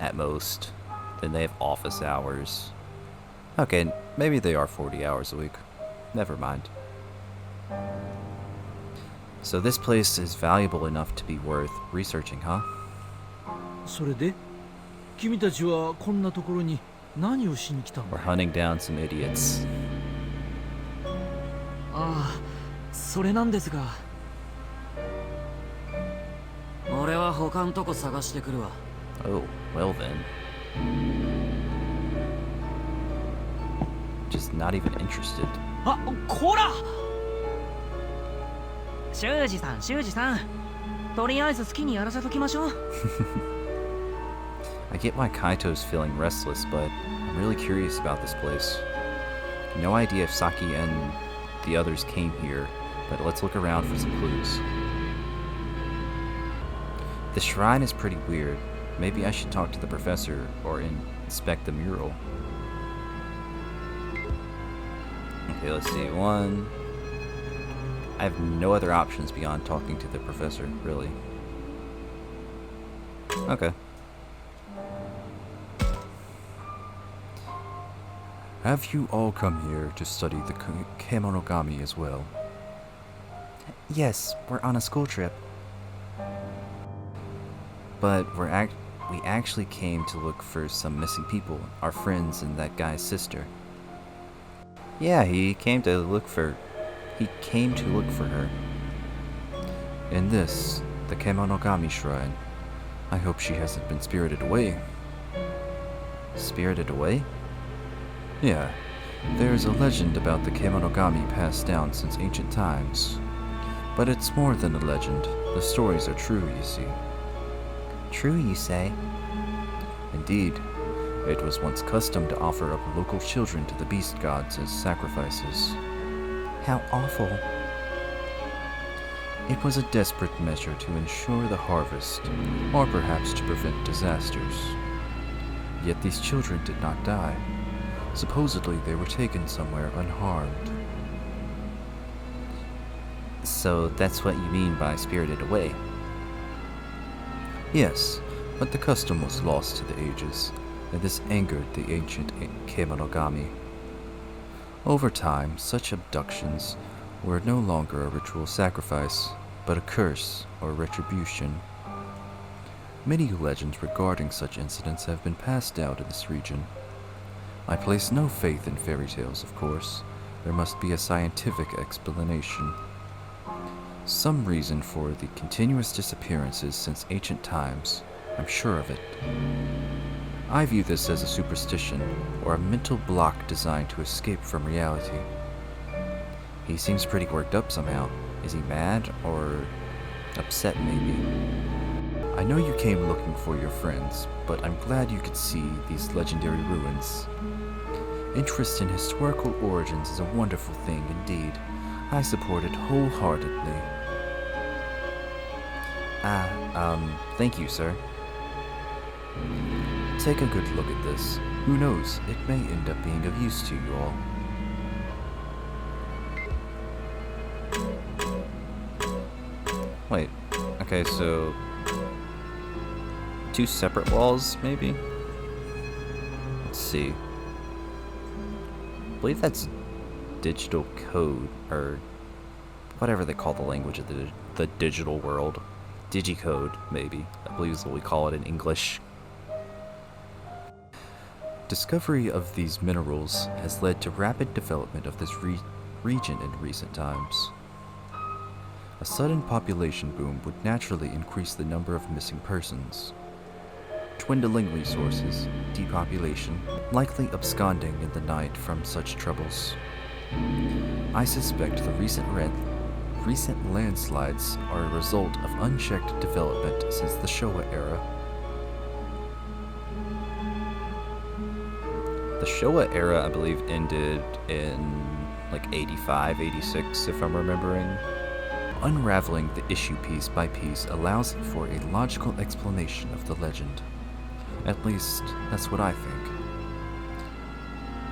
S1: at most. Then they have office hours. Okay, maybe they are 40 hours a week. Never mind. So this place is valuable enough to be worth researching, huh?
S10: それで君たちはこんなところに何をしに来たん
S1: We're
S10: だ
S1: hunting down some idiots.
S6: ああ、それなんですが。
S9: 俺は他んとこ探してくるわ。
S1: Oh, well then. Just not even interested.
S6: あ、こら修二さん、修二さん。とりあえず好きにやらせときましょう。
S1: I get why Kaito's feeling restless, but I'm really curious about this place. No idea if Saki and the others came here, but let's look around for some clues. The shrine is pretty weird. Maybe I should talk to the professor or inspect the mural. Okay, let's see. 1. I have no other options beyond talking to the professor, really. Okay. Have you all come here to study the Kemonogami as well?
S7: Yes, we're on a school trip.
S1: But we actually came to look for some missing people, our friends and that guy's sister. Yeah, he came to look for her. In this, the Kemonogami shrine. I hope she hasn't been spirited away. Spirited away? Yeah, there's a legend about the Kemonogami passed down since ancient times. But it's more than a legend. The stories are true, you see.
S7: True, you say?
S1: Indeed. It was once custom to offer up local children to the beast gods as sacrifices.
S7: How awful.
S1: It was a desperate measure to ensure the harvest, or perhaps to prevent disasters. Yet these children did not die. Supposedly they were taken somewhere unharmed.
S7: So that's what you mean by spirited away?
S1: Yes, but the custom was lost to the ages, and this angered the ancient Kemonogami. Over time, such abductions were no longer a ritual sacrifice, but a curse or retribution. Many legends regarding such incidents have been passed down in this region. I place no faith in fairy tales, of course. There must be a scientific explanation. Some reason for the continuous disappearances since ancient times. I'm sure of it. I view this as a superstition, or a mental block designed to escape from reality. He seems pretty worked up somehow. Is he mad, or upset maybe? I know you came looking for your friends, but I'm glad you could see these legendary ruins. Interest in historical origins is a wonderful thing indeed. I support it wholeheartedly. Thank you, sir. Take a good look at this. Who knows, it may end up being of use to you all. Wait, okay, so 2 separate walls, maybe? Let's see. I believe that's digital code, or whatever they call the language of the digital world. Digicode, maybe. I believe is what we call it in English. Discovery of these minerals has led to rapid development of this region in recent times. A sudden population boom would naturally increase the number of missing persons. Dwindling resources, depopulation, likely absconding in the night from such troubles. I suspect the recent landslides are a result of unchecked development since the Showa era. The Showa era, I believe, ended in like 85, 86, if I'm remembering. Unraveling the issue piece by piece allows for a logical explanation of the legend. At least, that's what I think.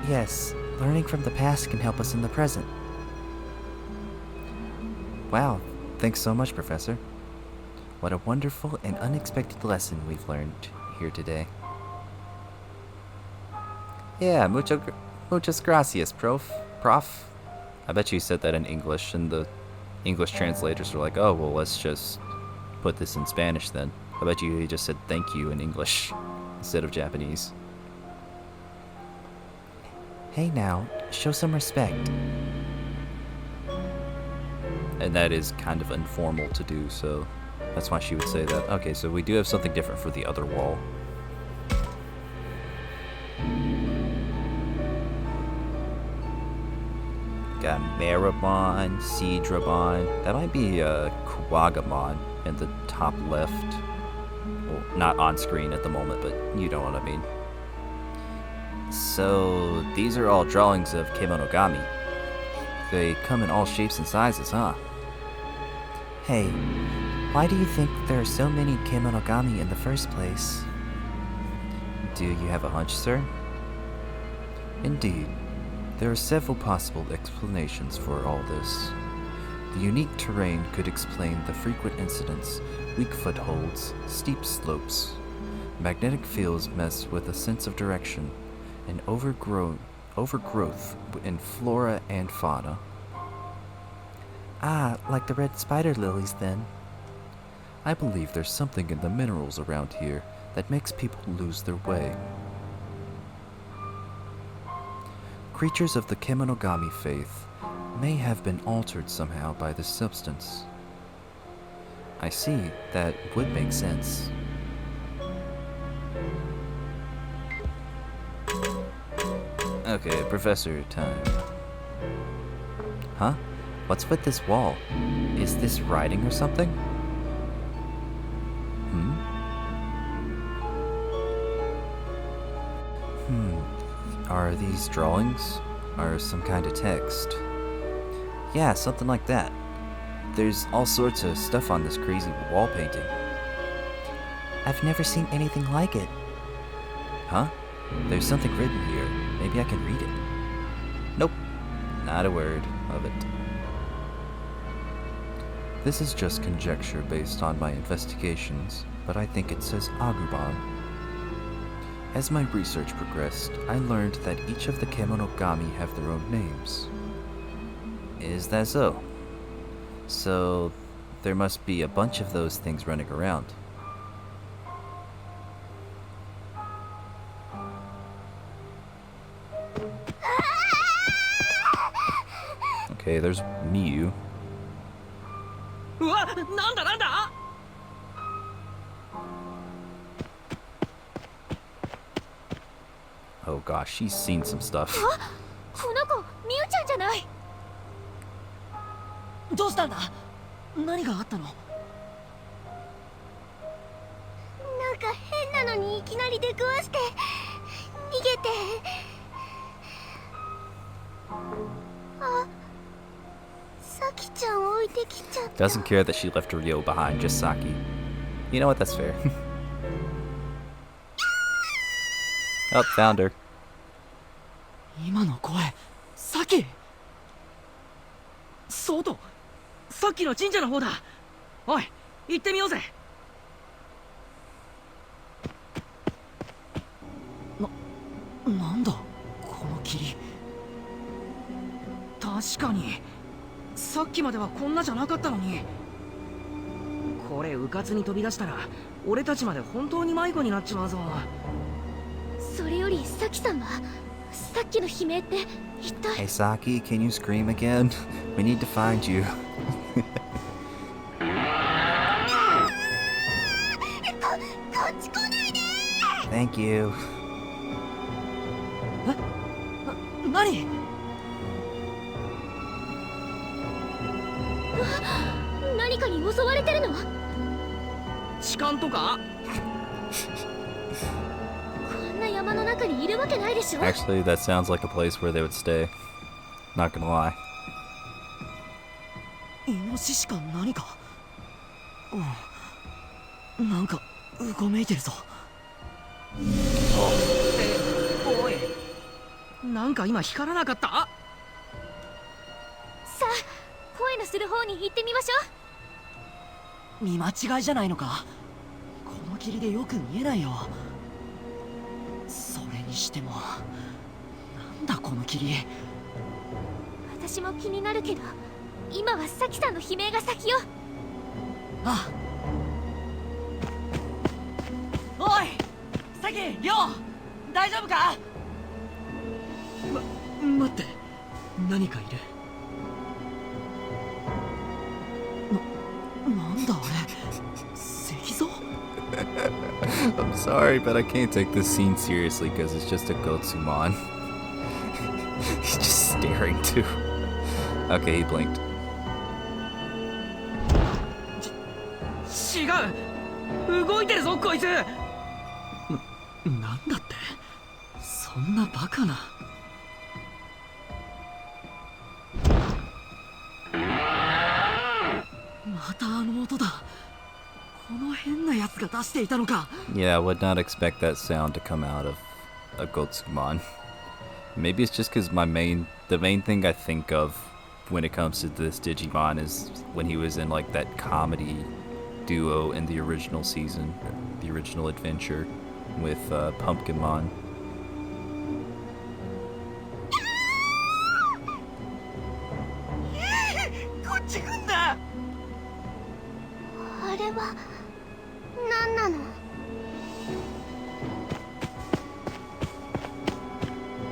S7: Yes, learning from the past can help us in the present. Wow, thanks so much, Professor. What a wonderful and unexpected lesson we've learned here today. Yeah, muchas gracias, Prof. I bet you said that in English, and the English translators were like, oh, well, let's just put this in Spanish then. I bet you he just said thank you in English instead of Japanese.
S11: Hey now, show some respect.
S1: And that is kind of informal to do, so that's why she would say that. Okay, so we do have something different for the other wall. Got Marabon, Dracmon. That might be Kuwagamon in the top left. Well, not on screen at the moment, but you know what I mean. So, these are all drawings of Kemonogami. They come in all shapes and sizes, huh?
S11: Hey, why do you think there are so many Kemonogami in the first place?
S1: Do you have a hunch, sir? Indeed. There are several possible explanations for all this. The unique terrain could explain the frequent incidents, weak footholds, steep slopes. Magnetic fields mess with a sense of direction, and overgrowth in flora and fauna.
S11: Ah, like the red spider lilies then.
S1: I believe there's something in the minerals around here that makes people lose their way. Creatures of the Kemonogami faith may have been altered somehow by this substance. I see, that would make sense. Okay, Professor time. Huh? What's with this wall? Is this writing or something? Are these drawings? Or some kind of text? Yeah, something like that. There's all sorts of stuff on this crazy wall painting.
S11: I've never seen anything like it.
S1: Huh? There's something written here. Maybe I can read it. Nope. Not a word of it. This is just conjecture based on my investigations, but I think it says Agumon. As my research progressed, I learned that each of the Kemonogami have their own names. Is that so? So, there must be a bunch of those things running around. Okay, there's Miu. Oh gosh, she's seen some stuff.
S3: この子ミュウちゃんじゃない。
S6: どうしたんだ？何があったの？
S3: なんか変なのにいきなり出くわして逃げて。あ、サキちゃん置いてきちゃった。
S1: Doesn't care that she left Ryo behind, just Saki. You know what, that's fair. Oh, found her.
S6: 今の声、サキ。そうと、さっきの神社の方だ。おい、行ってみようぜ。なんだこの霧。確かにさっきまではこんなじゃなかったのに。これ迂闊に飛び出したら俺たちまで本当に迷子になっちまうぞ。
S3: それよりサキさんはさっきの悲鳴って一体。
S1: Hey Saki, can you scream again? We need to find you.
S3: こっち来ないで。
S1: Thank you.
S6: 何？
S3: 何かに襲われてるの？
S6: 痴漢とか？
S3: こんな山の中にいるわけないでしょ。
S1: Actually, that sounds like a place where they would stay. Not gonna lie.
S6: イノシシか何か。うん。なんかうごめいてるぞ。おい。なんか今光らなかった？
S3: さあ、声のする方に行ってみましょう。
S6: 見間違いじゃないのか。この霧でよく見えないよ。それにしてもなんだこの霧。
S3: 私も気になるけど、今はサキさんの悲鳴が先よ。
S6: ああ。おいサキ、リョウ、大丈夫か。待って、何かいる。なんだあれ、石像。
S1: I'm sorry, but I can't take this scene seriously because it's just a Gotsumon. He's just staring too. Okay, he blinked.
S6: 違う、動いてるぞこいつ。なんだって、そんなバカな。またあの音だ。この変なやつが出していたのか。
S1: Yeah, I would not expect that sound to come out of a Gotsumon. Maybe it's just because the main thing I think of when it comes to this Digimon is when he was in like that comedy duo in the original season, the original adventure with Pumpkinmon.
S6: こっち来んな。
S3: あれは何なの。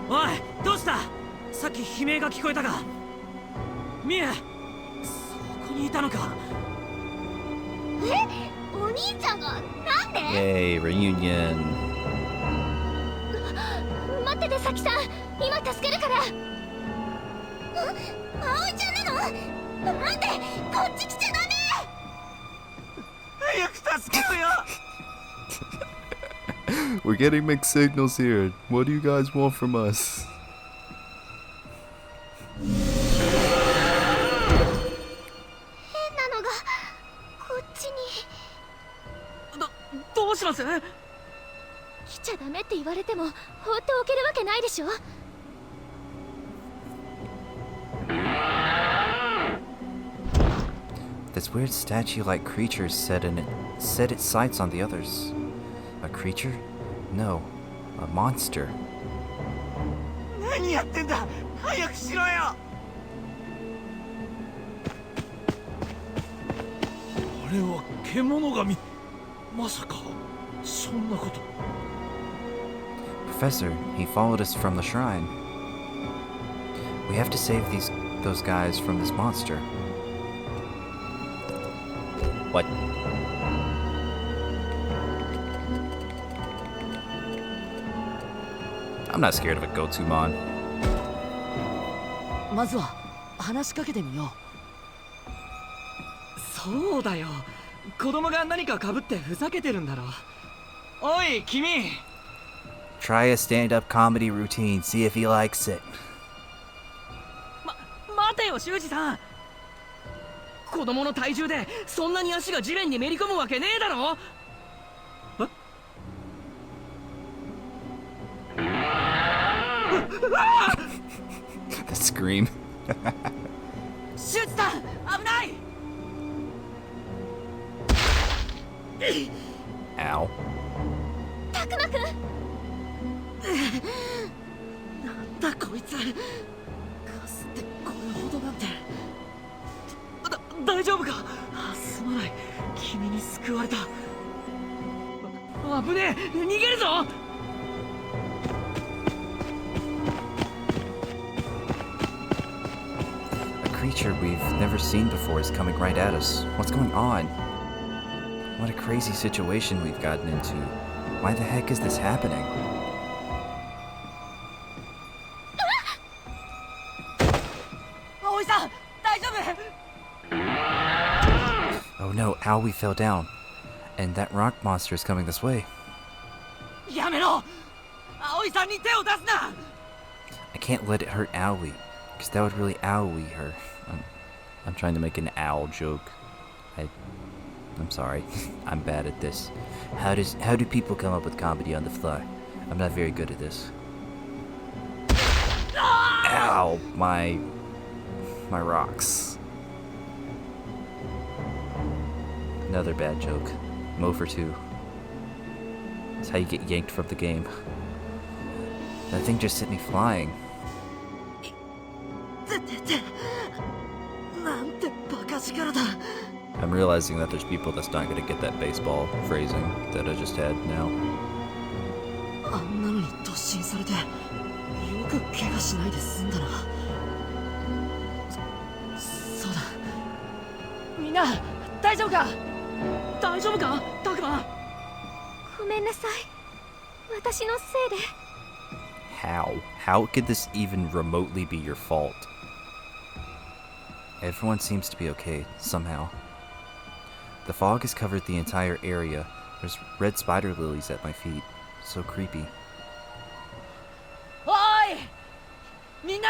S6: おい、どうした。さっき悲鳴が聞こえたが。ミュウ、そこにいたのか。
S3: お兄ちゃんがなんで。
S1: Yay, reunion.
S3: 待っててサキさん、今助けるから。葵ちゃんなの。なんでこっち来ちゃダメ。
S6: 早く助けろよ。
S1: We're getting mixed signals here. What do you guys want from us?
S3: 変なのがこっちに。
S6: どうします。
S3: 来ちゃダメって言われても放っておけるわけないでしょ。
S11: This weird statue-like creature set its sights on the others. A creature? No, a monster.
S6: 何やってんだ。早くしろよ。
S10: あれは獣神。まさかそんなこと。
S11: Professor, he followed us from the shrine. We have to save those guys from this monster.
S1: What? I'm not scared of a Gotsumon.
S6: まずは話しかけてみよう。そうだよ、子供が何か被ってふざけてるんだろう。おい君。
S11: Try a stand-up comedy routine, see if he likes it.
S6: 待てよ修二さん。子供の体重でそんなに足が地面にめり込むわけねえだろ。
S1: The scream.
S6: 修二さん、危ない。
S1: Ow.
S3: たくまくん。
S6: なんだこいつ。かすってこれほどなんて。大丈夫か。すまない、君に救われた。危ねえ、逃げるぞ。
S11: A creature we've never seen before is coming right at us. What's going on? What a crazy situation we've gotten into. Why the heck is this happening?
S6: Aoiさん、大丈夫。
S11: Oh no, Aoi fell down. And that rock monster is coming this way.
S6: やめろ。Aoiさんに手を出すな。
S11: I can't let it hurt Aoi, because that would really Aoi her.
S1: I'm trying to make an owl joke. I'm sorry. I'm bad at this.
S11: How do people come up with comedy on the fly? I'm not very good at this.
S1: Ow! My rocks. Another bad joke. Mo for 2. That's how you get yanked from the game. That thing just sent me flying. I'm realizing that there's people that's not gonna get that baseball phrasing that I just had now.
S6: あんなのに突進されてよく怪我しないで済んだな。そうだ。みんな大丈夫か？大丈夫か？タクマ。
S3: ごめんなさい。私のせいで。
S1: How? How could this even remotely be your fault? Everyone seems to be okay, somehow. The fog has covered the entire area. There's red spider lilies at my feet. So creepy.
S6: おい！みんな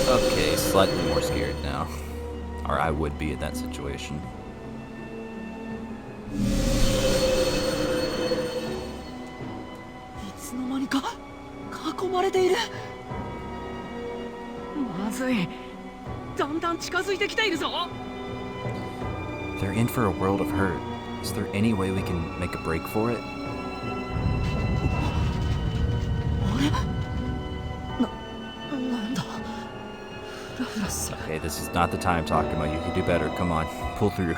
S6: ！Okay,
S1: slightly more scared now. Or I would be in that situation.
S6: いつの間にか囲まれている。まずい。だんだん近づいてきているぞ。
S1: They're in for a world of hurt. Is there any way we can make a break for it?
S6: あれ？なんだ？フラフラする。
S1: Okay, this is not the time talking about you. You can do better. Come on, pull through.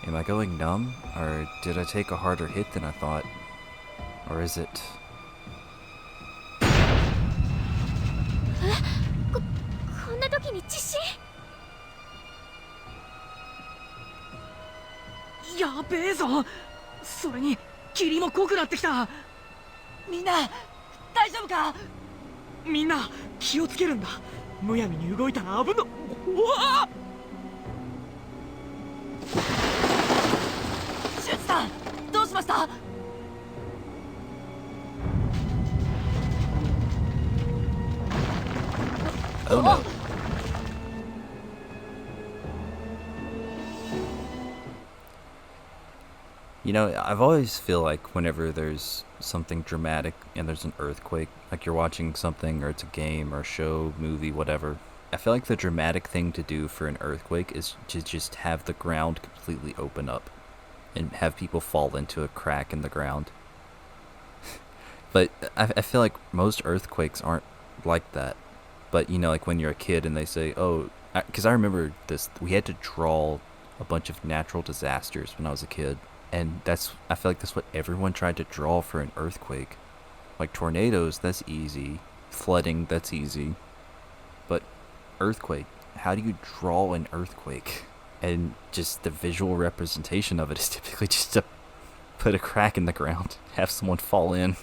S1: Am I going numb? Or did I take a harder hit than I thought? Or is it...
S3: こんな時に地震？
S6: やべえぞ。それに霧も濃くなってきた。みんな大丈夫か？みんな気をつけるんだ。むやみに動いたら危な。うわ！シュウジさんどうしました？
S1: Oh no. You know, I've always feel like whenever there's something dramatic and there's an earthquake, like you're watching something or it's a game or a show, movie, whatever, I feel like the dramatic thing to do for an earthquake is to just have the ground completely open up and have people fall into a crack in the ground. But I feel like most earthquakes aren't like that. But, you know, like when you're a kid and they say, oh, because I remember this, we had to draw a bunch of natural disasters when I was a kid. And I feel like that's what everyone tried to draw for an earthquake. Like tornadoes, that's easy. Flooding, that's easy. But earthquake, how do you draw an earthquake? And just the visual representation of it is typically just to put a crack in the ground, have someone fall in.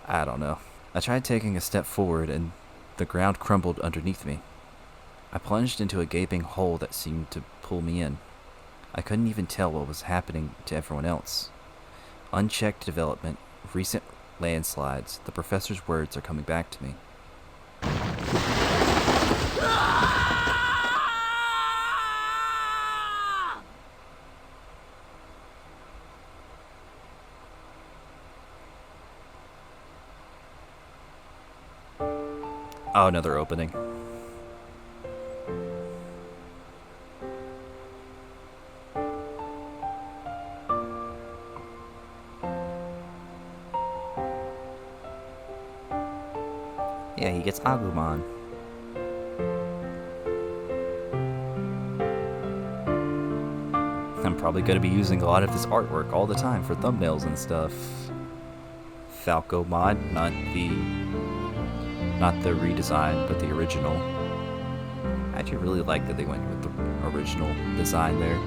S1: I don't know. I tried taking a step forward and the ground crumbled underneath me. I plunged into a gaping hole that seemed to pull me in. I couldn't even tell what was happening to everyone else. Unchecked development, recent landslides, the professor's words are coming back to me. Oh, another opening. Yeah, he gets Agumon. I'm probably going to be using a lot of this artwork all the time for thumbnails and stuff. Falcomon, not the redesign, but the original. I actually really like that they went with the original design there.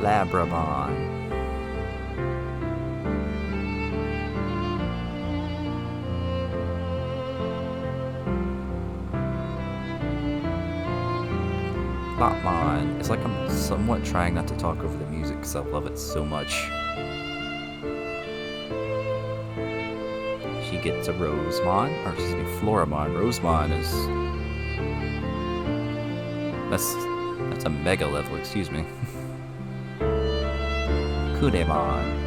S1: Labramon. Lopmon. It's like I'm somewhat trying not to talk over the music because I love it so much. She gets a Rosemon, or excuse me, Floramon. Rosemon is... That's a mega level, excuse me. Kunemon.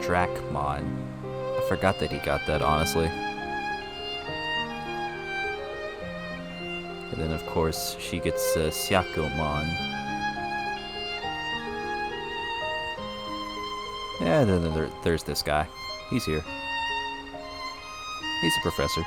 S1: Dracmon. I forgot that he got that, honestly. And then, of course, she gets Syakomon. Yeah, then there's this guy. He's here. He's a professor.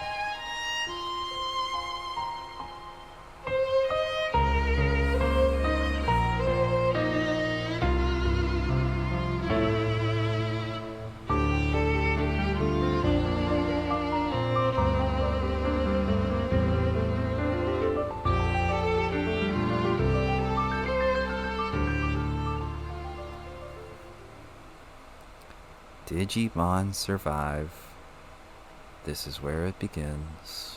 S1: Digimon Survive. This is where it begins.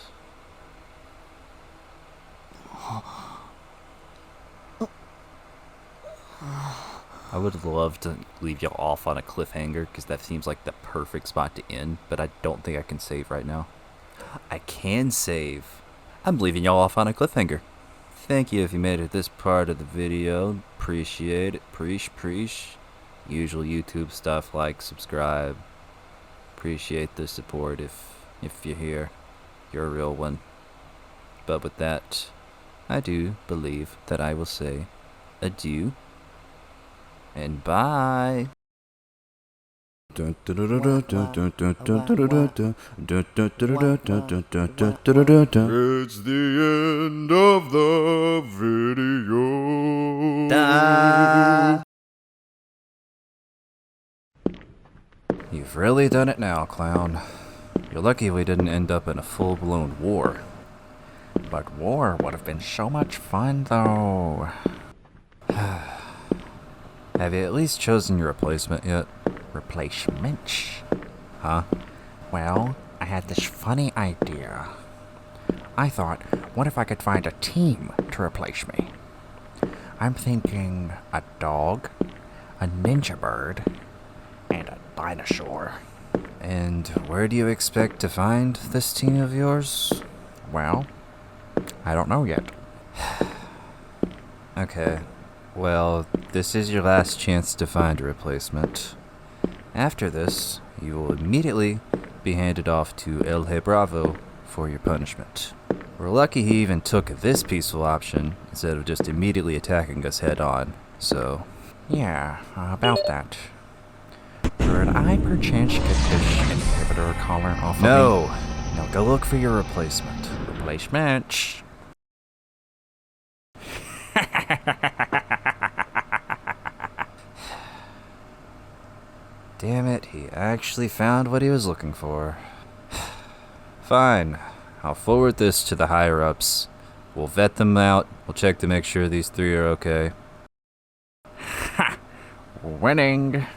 S1: I would love to leave y'all off on a cliffhanger, because that seems like the perfect spot to end, but I don't think I can save right now. I can save. I'm leaving y'all off on a cliffhanger. Thank you if you made it this part of the video. Appreciate it. Preach. Usual YouTube stuff, like, subscribe. Appreciate the support if you're here. You're a real one. But with that, I do believe that I will say adieu and bye.
S11: It's the end of the video.
S1: Da. You've really done it now, clown. You're lucky we didn't end up in a full-blown war. But war would have been so much fun, though. Have you at least chosen your replacement yet?
S7: Replacement?
S1: Huh?
S7: Well, I had this funny idea. I thought, what if I could find a team to replace me? I'm thinking a dog, a ninja bird, and a dinosaur.
S1: And where do you expect to find this team of yours?
S7: Well, I don't know yet.
S1: Okay. Well, this is your last chance to find a replacement. After this, you will immediately be handed off to El Hey Bravo for your punishment. We're lucky he even took this peaceful option instead of just immediately attacking us head on, so...
S7: Yeah, about that. Could I perchance get this inhibitor collar off of me?
S1: No! Now go look for your replacement.
S7: Replacement?
S1: Damn it, he actually found what he was looking for. Fine. I'll forward this to the higher-ups. We'll vet them out. We'll check to make sure these three are okay.
S7: Ha! Winning!